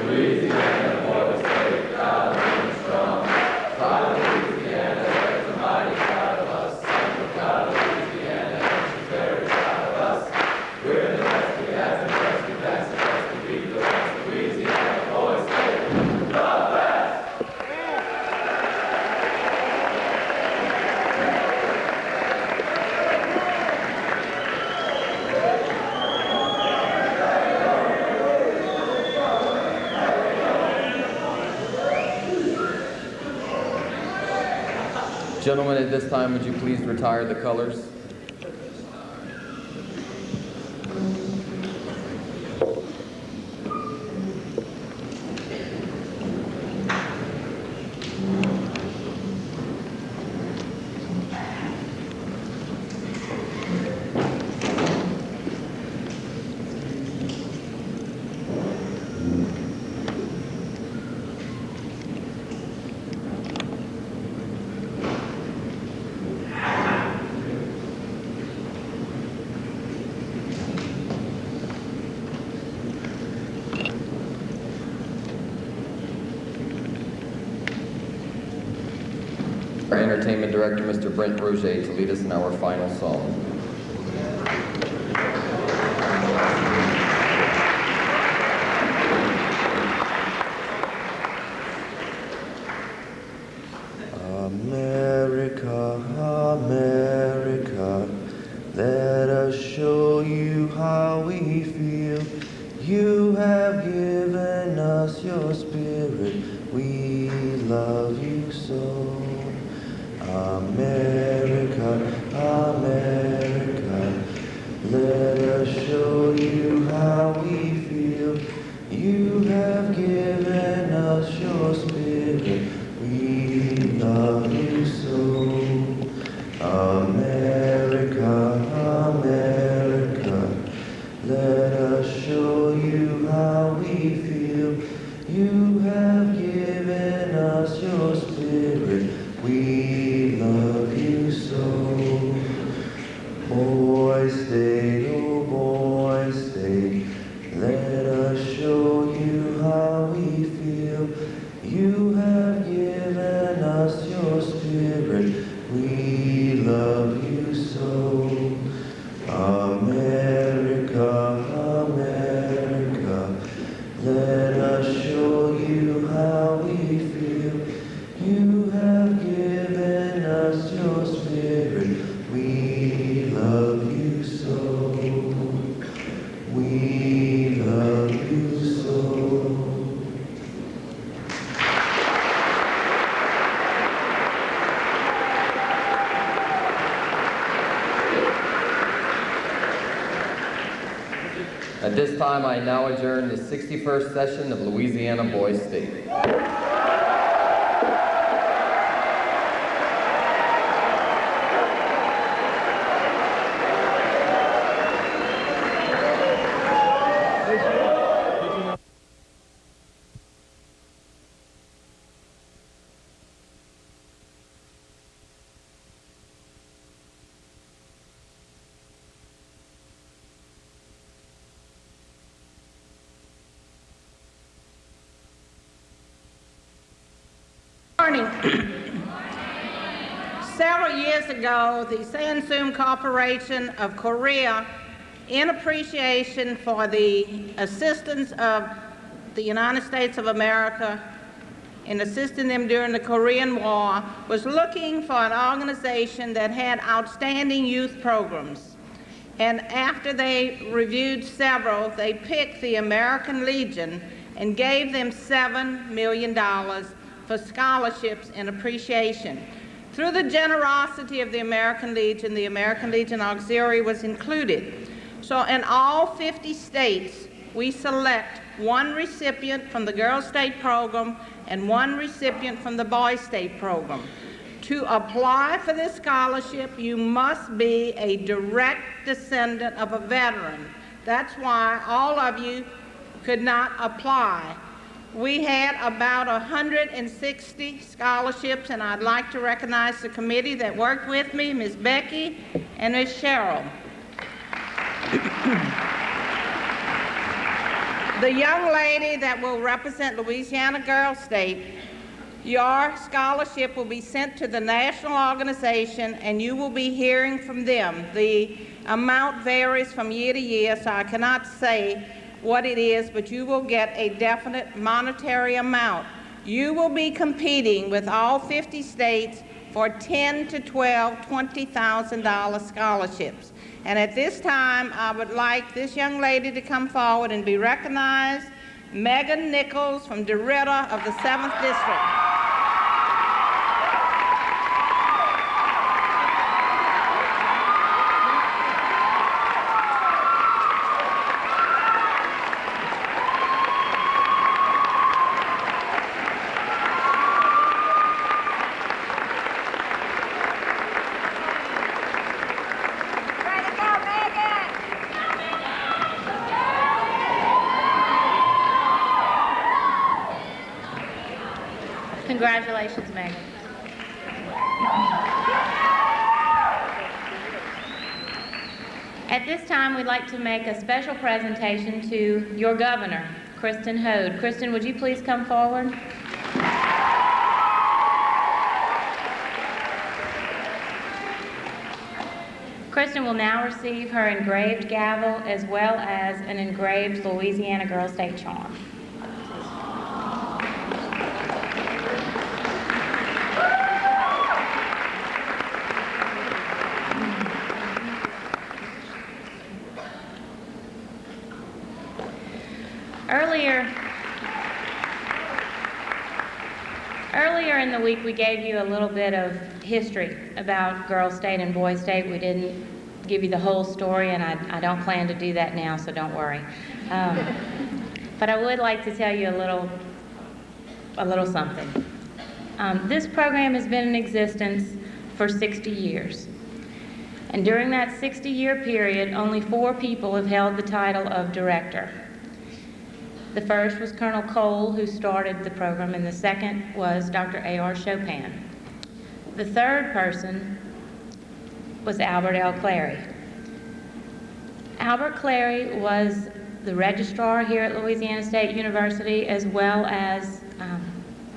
Louisiana Boys State, proud and strong. Proud of Louisiana, there's a mighty proud of us. I'm proud of Louisiana, and she's very proud of us. We're the best we have, and best we pass, and best we beat the rest. Louisiana Boys State, the best! Gentlemen, at this time, would you please retire the colors? Our entertainment director, Mr. Brent Roger, to lead us in our final song. America, America, let us show you how we feel. You have given us your spirit, we love you so. America, America, let us show you how we feel. You have given us your spirit, we love you so. America, You have given us your spirit. We love you so. Boy State, oh boy State, let us show you how we feel. You have given us your spirit. We love you so. America, America, let us show you how we feel. You have given us your spirit. We love you so. We love you so. At this time, I now adjourn the 61st session of Louisiana Boys State. Morning. Several years ago, the Sansum Corporation of Korea, in appreciation for the assistance of the United States of America in assisting them during the Korean War, was looking for an organization that had outstanding youth programs. And after they reviewed several, they picked the American Legion and gave them $7 million for scholarships and appreciation. Through the generosity of the American Legion Auxiliary was included. So in all 50 states, we select one recipient from the Girls State program and one recipient from the Boys State program. To apply for this scholarship, you must be a direct descendant of a veteran. That's why all of you could not apply. We had about 160 scholarships, and I'd like to recognize the committee that worked with me, Ms. Becky and Ms. Cheryl. The young lady that will represent Louisiana Girls State, your scholarship will be sent to the national organization, and you will be hearing from them. The amount varies from year to year, so I cannot say what it is, but you will get a definite monetary amount. You will be competing with all 50 states for 10 to 12 $20,000 scholarships. And at this time, I would like this young lady to come forward and be recognized, Megan Nichols from DeRidder of the 7th District. Congratulations, Megan. At this time, we'd like to make a special presentation to your governor, Kristen Hode. Kristen, would you please come forward? Kristen will now receive her engraved gavel as well as an engraved Louisiana Girls State charm. Earlier in the week, we gave you a little bit of history about Girls State and Boys State. We didn't give you the whole story, and I don't plan to do that now, so don't worry. But I would like to tell you a little something. This program has been in existence for 60 years. And during that 60-year period, only 4 people have held the title of director. The first was Colonel Cole, who started the program, and the second was Dr. A.R. Chopin. The third person was Albert L. Clary. Albert Clary was the registrar here at Louisiana State University, as well as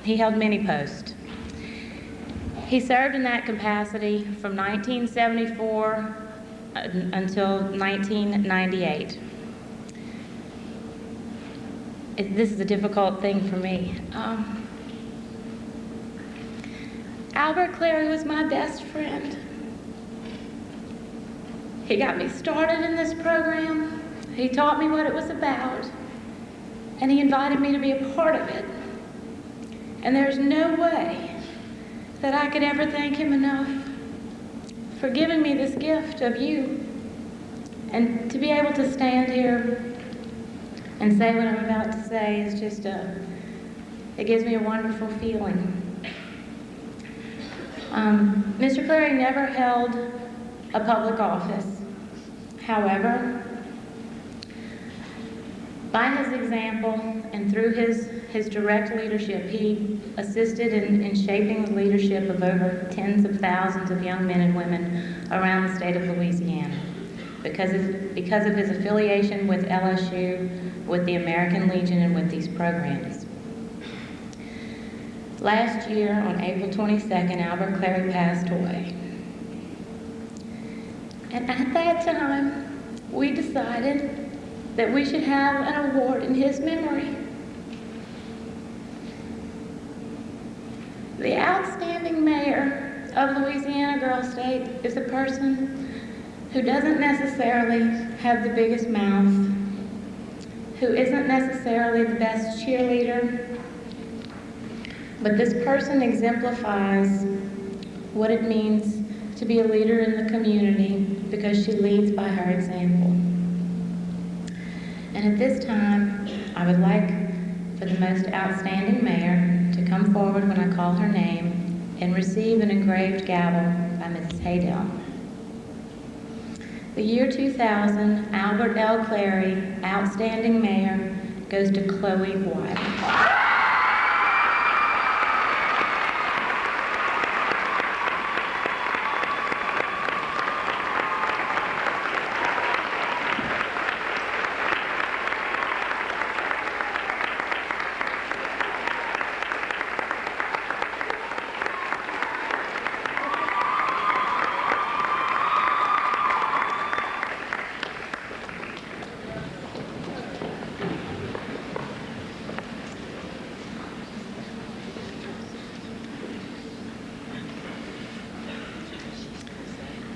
he held many posts. He served in that capacity from 1974 until 1998. This is a difficult thing for me. Albert Clary was my best friend. He got me started in this program. He taught me what it was about, and he invited me to be a part of it. And there's no way that I could ever thank him enough for giving me this gift of you, and to be able to stand here and say what I'm about to say is just it gives me a wonderful feeling. Mr. Clary never held a public office. However, by his example and through his direct leadership, he assisted in shaping the leadership of over tens of thousands of young men and women around the state of Louisiana. Because of his affiliation with LSU, with the American Legion, and with these programs. Last year, on April 22nd, Albert Clary passed away. And at that time, we decided that we should have an award in his memory. The outstanding mayor of Louisiana Girl State is a person who doesn't necessarily have the biggest mouth, who isn't necessarily the best cheerleader, but this person exemplifies what it means to be a leader in the community because she leads by her example. And at this time, I would like for the most outstanding mayor to come forward when I call her name and receive an engraved gavel by Mrs. Haydell. The year 2000, Albert L. Clary, Outstanding Mayor, goes to Chloe White.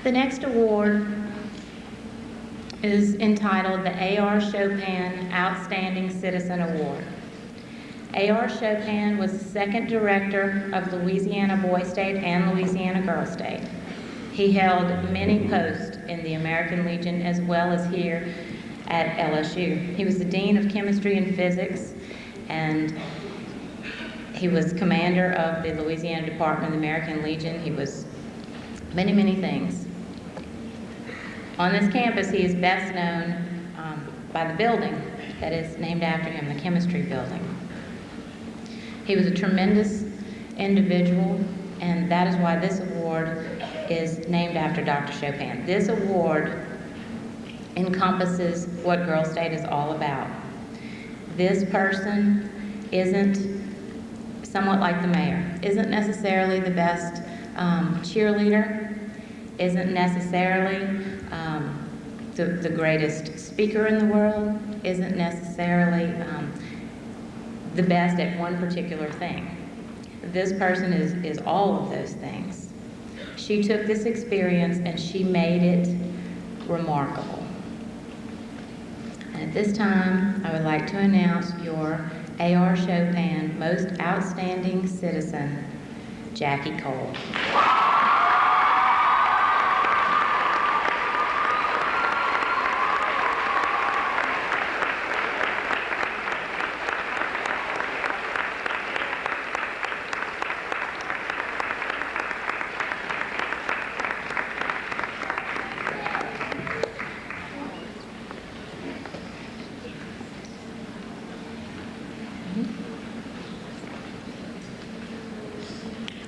The next award is entitled the A.R. Chopin Outstanding Citizen Award. A.R. Chopin was the second director of Louisiana Boy State and Louisiana Girl State. He held many posts in the American Legion as well as here at LSU. He was the Dean of Chemistry and Physics, and he was commander of the Louisiana Department of the American Legion. He was many, many things. On this campus, he is best known by the building that is named after him, the chemistry building. He was a tremendous individual, and that is why this award is named after Dr. Chopin. This award encompasses what Girl State is all about. This person isn't, somewhat like the mayor, isn't necessarily the best cheerleader, isn't necessarily the greatest speaker in the world, isn't necessarily the best at one particular thing. This person is all of those things. She took this experience and she made it remarkable. And at this time, I would like to announce your A.R. Chopin Most Outstanding Citizen, Jackie Cole.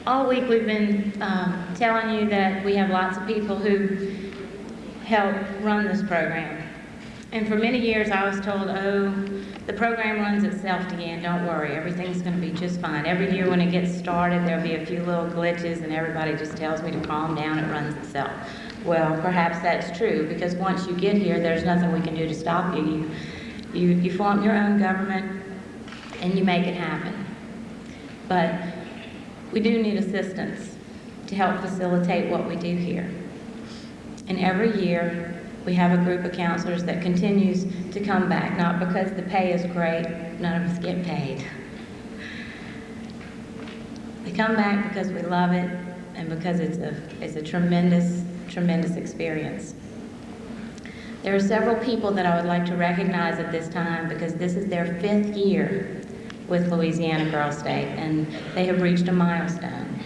All week we've been telling you that we have lots of people who help run this program. And for many years I was told, oh, the program runs itself, Deanne, don't worry, everything's going to be just fine. Every year when it gets started, there'll be a few little glitches and everybody just tells me to calm down, it runs itself. Well, perhaps that's true, because once you get here, there's nothing we can do to stop you. You form your own government and you make it happen. But we do need assistance to help facilitate what we do here. And every year, we have a group of counselors that continues to come back, not because the pay is great, none of us get paid. They come back because we love it and because it's a tremendous, tremendous experience. There are several people that I would like to recognize at this time because this is their 5th year with Louisiana Girls State, and they have reached a milestone.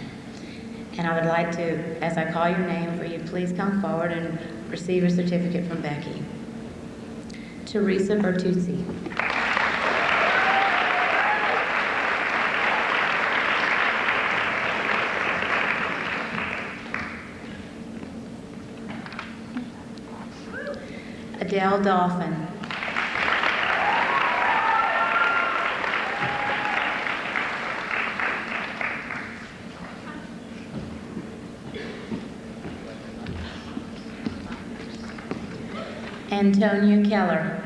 And I would like to, as I call your name, for you to please come forward and receive a certificate from Becky. Teresa Bertuzzi. Adele Dolphin. Antonia Keller.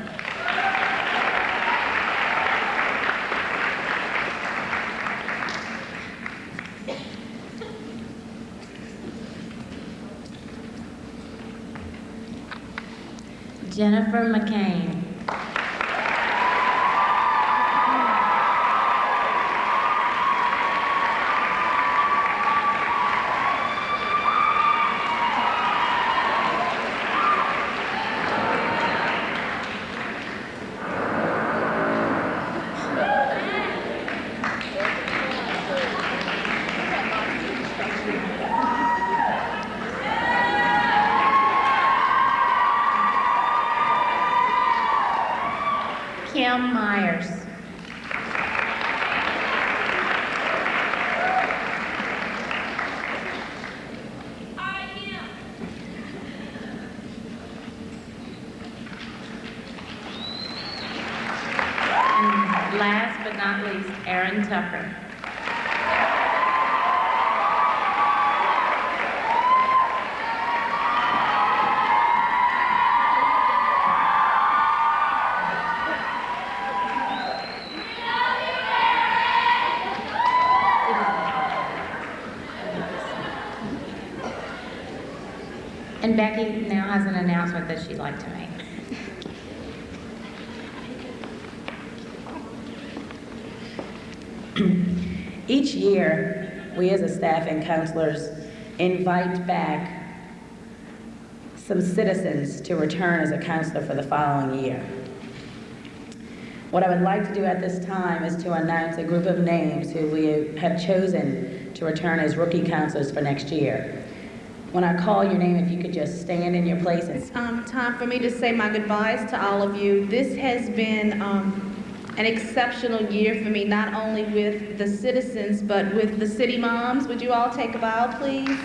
Jennifer McCain. Kim Myers. And last but not least, Erin Tucker. And Becky now has an announcement that she'd like to make. Each year, we as a staff and counselors invite back some citizens to return as a counselor for the following year. What I would like to do at this time is to announce a group of names who we have chosen to return as rookie counselors for next year. When I call your name, if you could just stand in your place. It's time for me to say my goodbyes to all of you. This has been an exceptional year for me, not only with the citizens, but with the city moms. Would you all take a bow, please?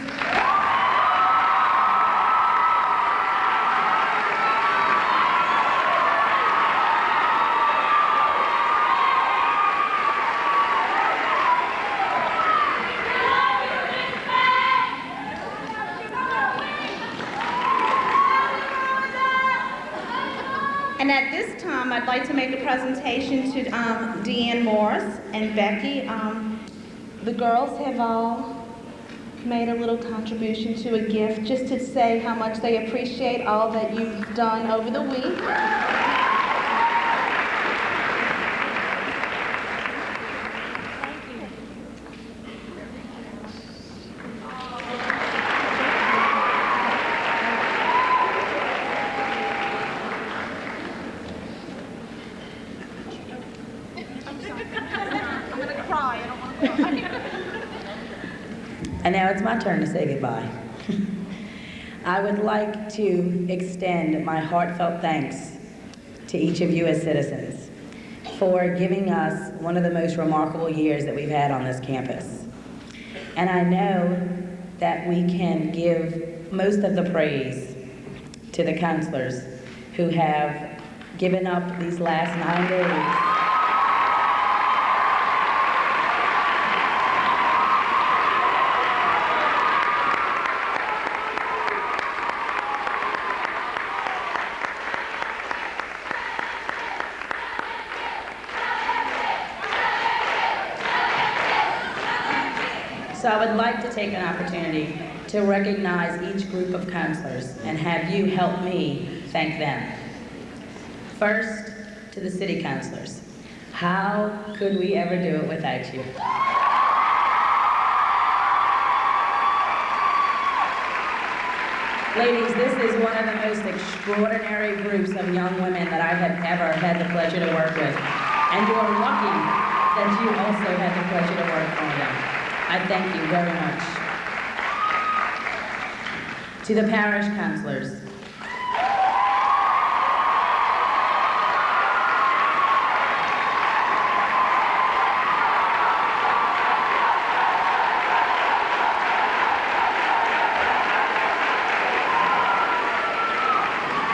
And at this time, I'd like to make a presentation to Deanne Morris and Becky. The girls have all made a little contribution to a gift just to say how much they appreciate all that you've done over the week. And now it's my turn to say goodbye. I would like to extend my heartfelt thanks to each of you as citizens for giving us one of the most remarkable years that we've had on this campus. And I know that we can give most of the praise to the counselors who have given up these last 9 days. So I would like to take an opportunity to recognize each group of counselors and have you help me thank them. First, to the city counselors. How could we ever do it without you? Ladies, this is one of the most extraordinary groups of young women that I have ever had the pleasure to work with. And you are lucky that you also had the pleasure to work for them. I thank you very much. To the parish counselors.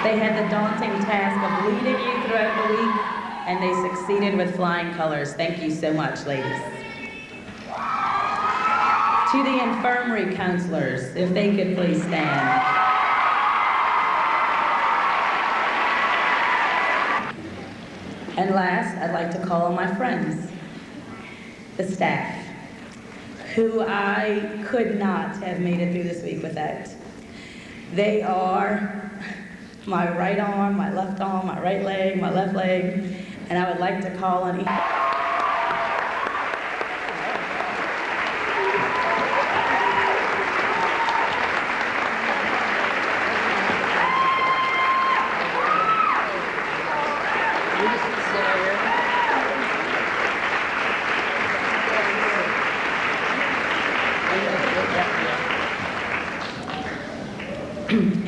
They had the daunting task of leading you throughout the week, and they succeeded with flying colors. Thank you so much, ladies. To the infirmary counselors, if they could please stand. And last, I'd like to call on my friends, the staff, who I could not have made it through this week without. They are my right arm, my left arm, my right leg, my left leg, and I would like to call on each.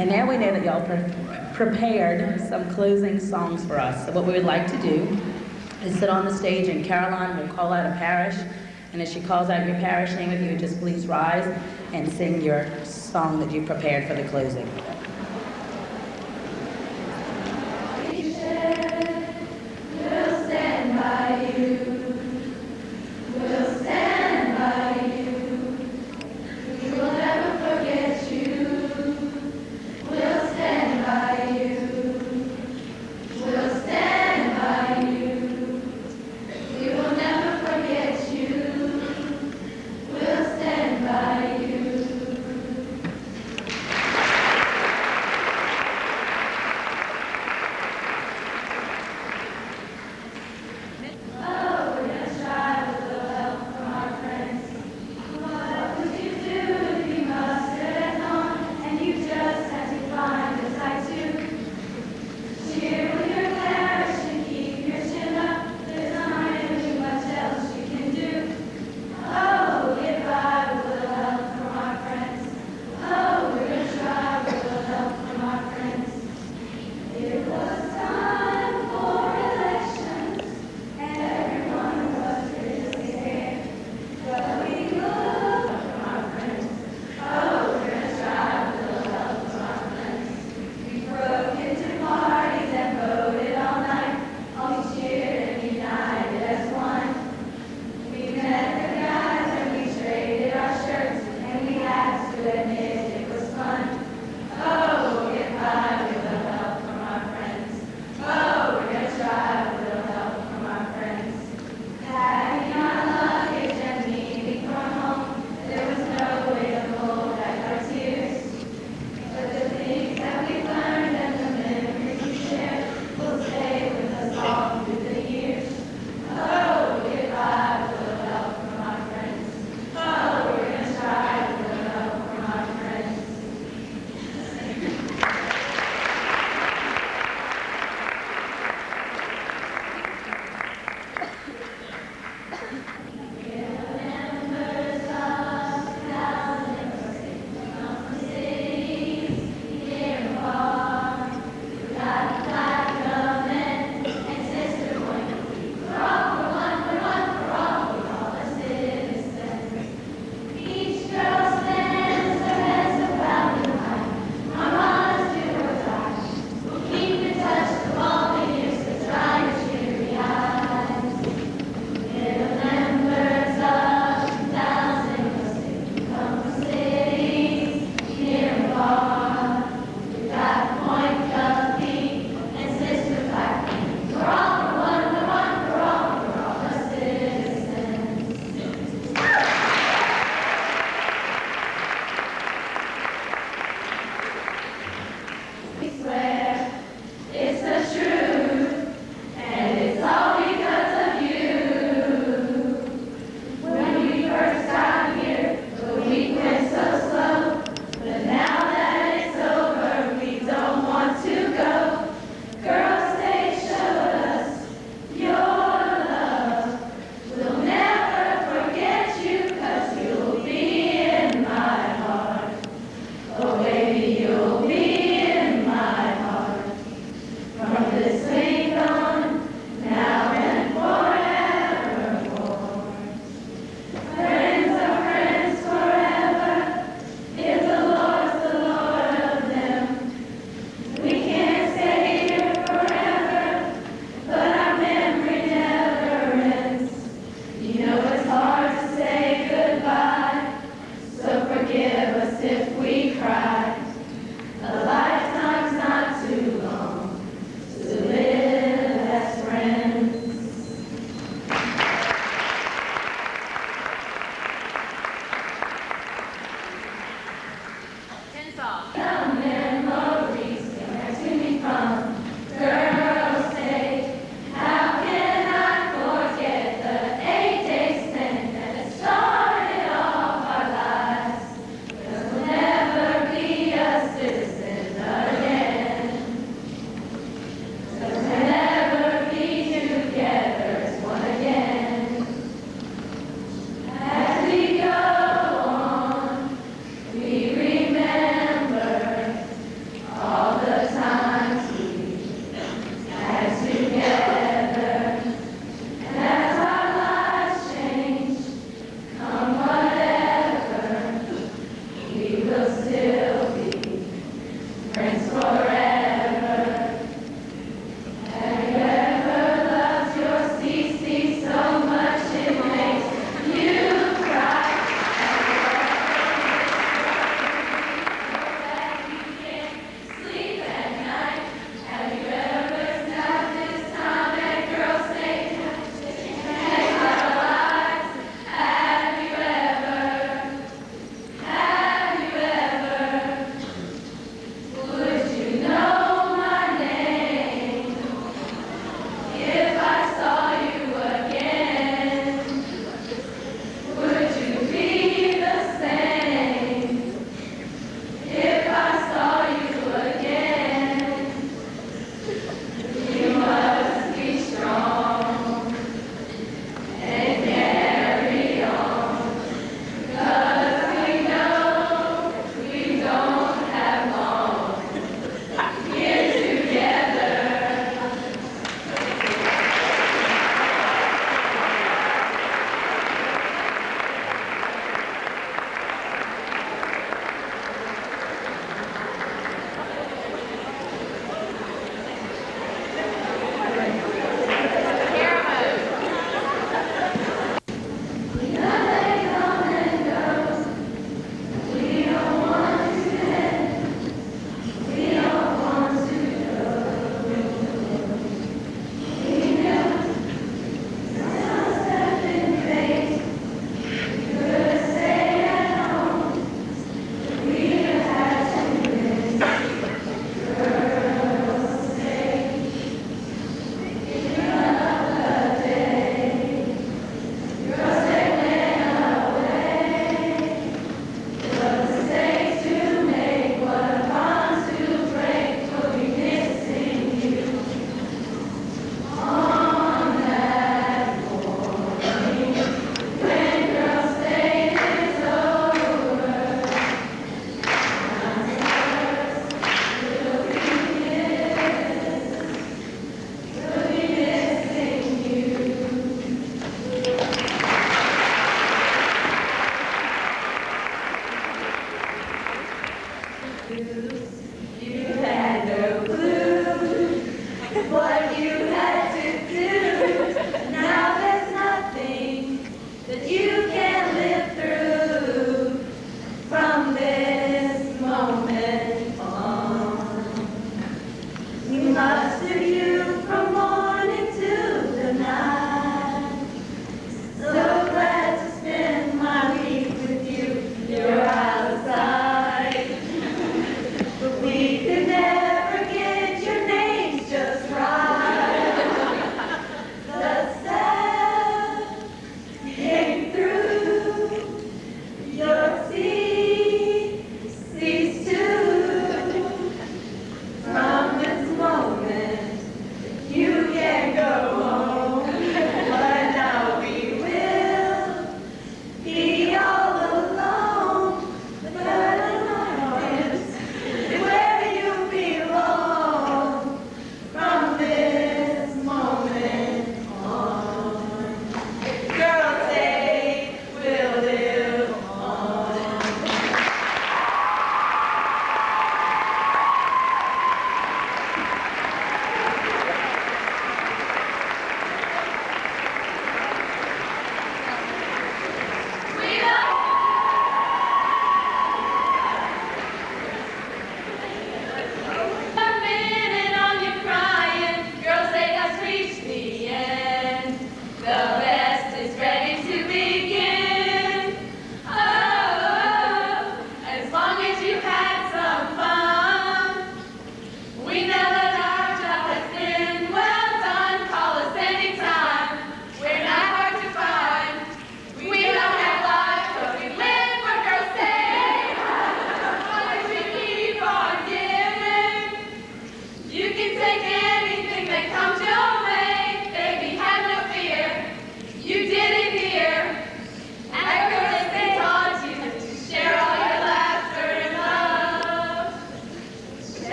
And now we know that y'all prepared some closing songs for us. So what we would like to do is sit on the stage, and Caroline will call out a parish. And as she calls out your parish name, if you would just please rise and sing your song that you prepared for the closing. We'll stand by you. We'll stand by you. We will never forget you. We'll stand by you. We'll stand by you. We will never forget you. We'll stand by you.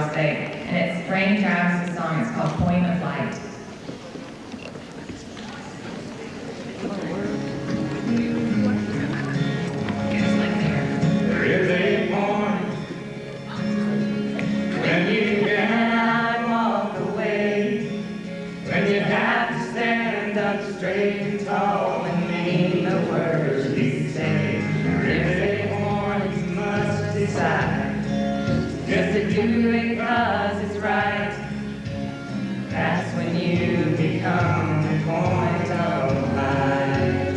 Girls State. And it's Rain Travis's song. It's called Point of Light. There is a point when you cannot walk away, when you have to stand up straight and tall and mean the words you say. There is a point you must decide, just to do it 'cause it's right. That's when you become the point of light.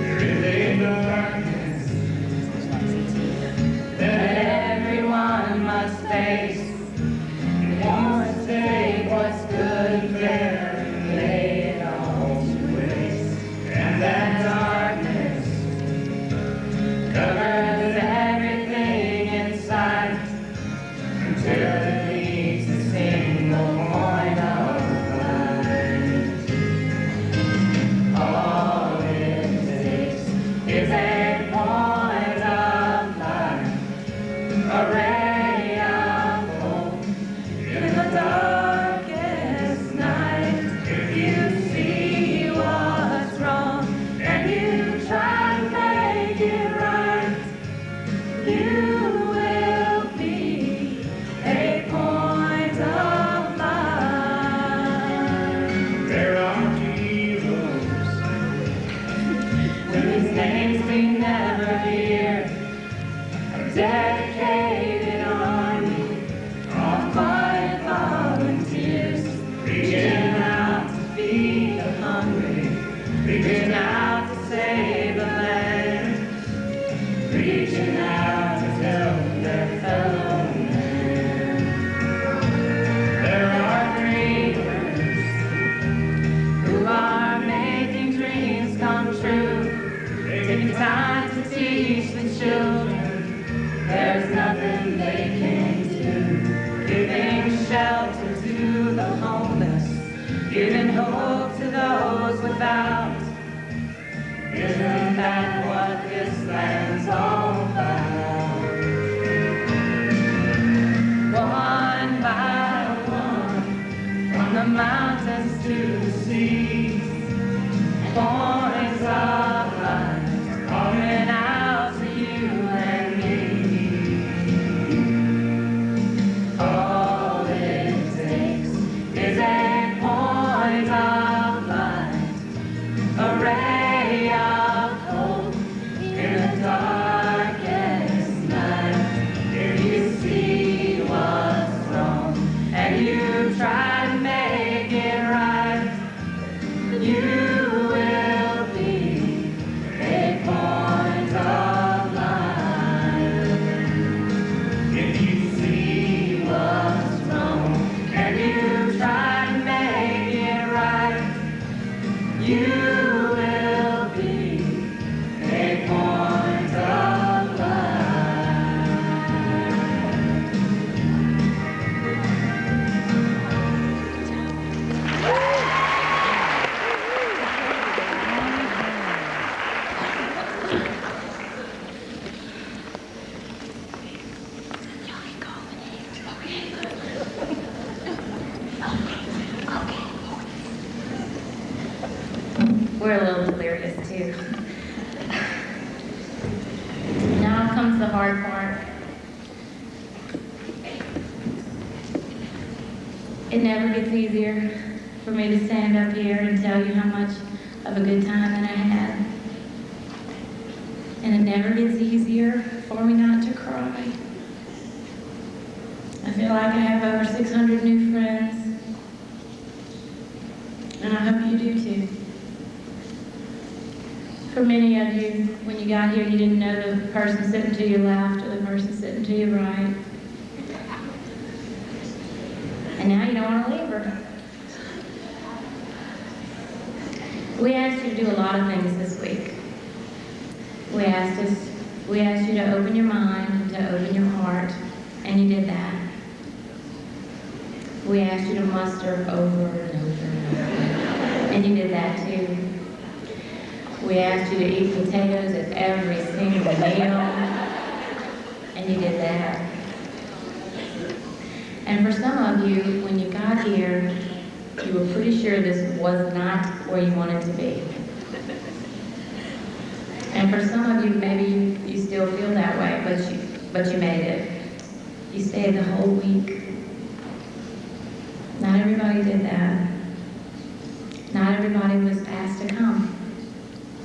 There is a darkness that everyone must face. You must take what's good and fair and lay it all to waste. And that darkness covers everything in sight until it leaves a single point of light. All it takes is a point of light, a ray of hope in the darkest night. If you see what's wrong and you try to make it right, you will be a point of light. There are heroes whose names we never hear, a dedicated army of quiet volunteers, reaching out to feed the hungry, reaching out to save the land, reaching out to help their fellow man. There are dreamers who are making dreams come true, taking time to teach the children there's nothing they can't do, giving shelter to the homeless, giving hope to those without. Isn't that what this land's all about? One by one, from the mountains to the seas, points of light coming out to you and me. All it takes is a point of light, a ray of hope in the darkest night. If you see what's wrong and you try to make it right, you will be a point of light. If you see what's wrong and you try to make it right, you will be a point of light. We're a little delirious too. Now comes the hard part. It never gets easier for me to stand up here and tell you how much of a good time that I had. And it never gets easier for me not to cry. I feel like I have over 600 new friends. And I hope you do too. For many of you, when you got here, you didn't know the person sitting to your left or the person sitting to your right. And now you don't want to leave her. We asked you to do a lot of things this week. We asked you to open your mind, to open your heart, and you did that. We asked you to muster over and over and over, and you did that too. We asked you to eat potatoes at every single meal, and you did that. And for some of you, when you got here, you were pretty sure this was not where you wanted to be. And for some of you, maybe you still feel that way, but you made it. You stayed the whole week. Not everybody did that. Not everybody was asked to come,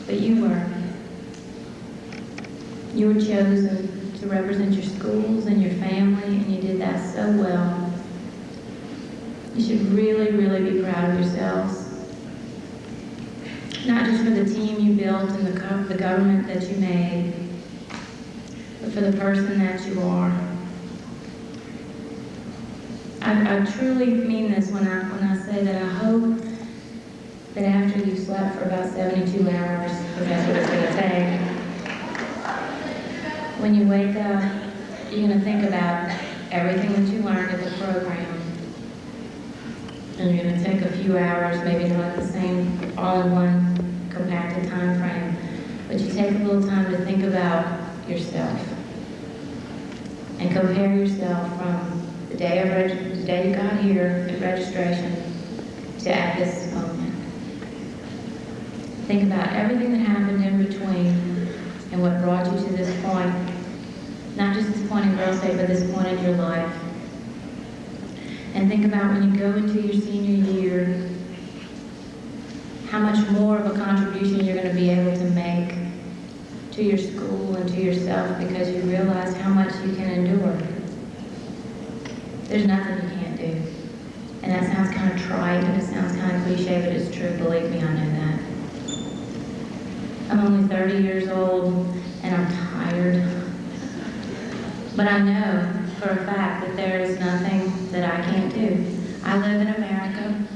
but you were. You were chosen to represent your schools and your family, and you did that so well. You should really, really be proud of yourselves. Not just for the team you built and the government that you made, but for the person that you are. I truly mean this when I say that I hope that after you've slept for about 72 hours, because that's what it's going to take, when you wake up, you're going to think about everything that you learned at the program. And you're going to take a few hours, maybe not the same all-in-one compacted time frame, but you take a little time to think about yourself and compare yourself from the day you got here at registration to at this moment. Think about everything that happened in between and what brought you to this point. Not just this point in Girls' Day, but this point in your life. And think about when you go into your senior year, how much more of a contribution you're going to be able to make to your school and to yourself because you realize how much you can endure. There's nothing you can't do. And that sounds kind of trite and it sounds kind of cliche, but it's true. Believe me, I know that. I'm only 30 years old and I'm tired. But I know for a fact that there is nothing that I can't do. I live in America.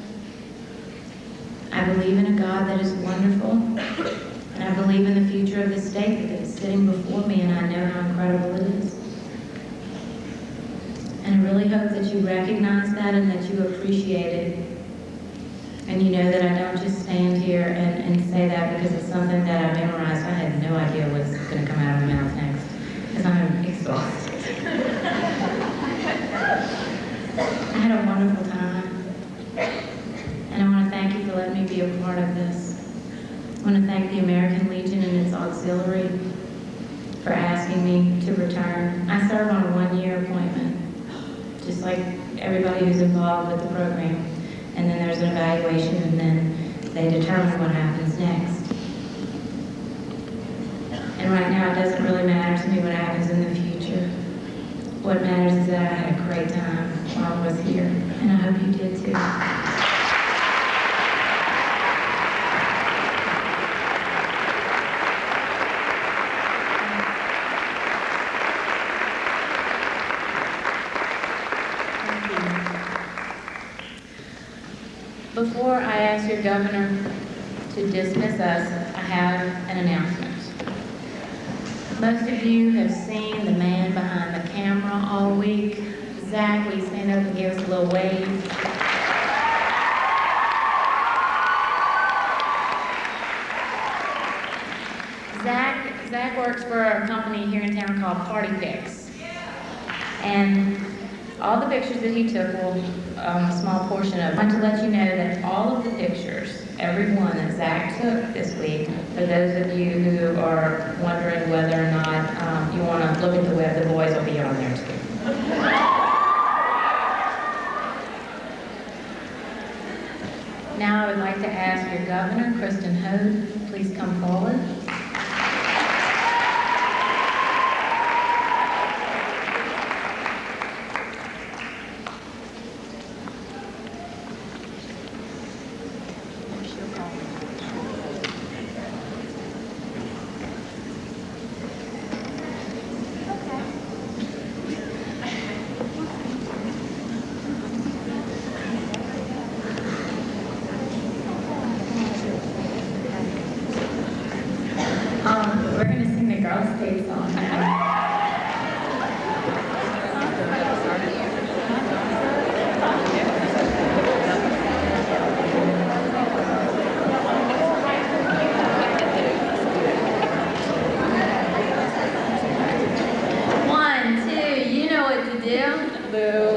I believe in a God that is wonderful. And I believe in the future of the state that is sitting before me, and I know how incredible it is. And I really hope that you recognize that and that you appreciate it. And you know that I don't just stand here and say that because it's something that I memorized. I had no idea what's going to come out of my mouth next, because I'm exhausted. I had a wonderful time. And I want to thank you for letting me be a part of this. I want to thank the American Legion and its auxiliary for asking me to return. I serve on a one-year appointment, just like everybody who's involved with the program. And then there's an evaluation, and then they determine what happens next. And right now, it doesn't really matter to me what happens in the future. What matters is that I had a great time while I was here, and I hope you did too. Before I ask your governor to dismiss us, I have an announcement. Most of you have seen the man behind the camera all week. Zach, will you stand up and give us a little wave? Zach works for a company here in town called Party Pics. And all the pictures that he took, well, a small portion of them, I want to let you know that all of the pictures, every one that Zach took this week, for those of you who are wondering whether or not you want to look at the web, the boys will be on there too. Now I would like to ask your governor, Kristen Hogue, please come forward. We're going to sing the Girls' Day song now. One, two, you know what to do. Boo.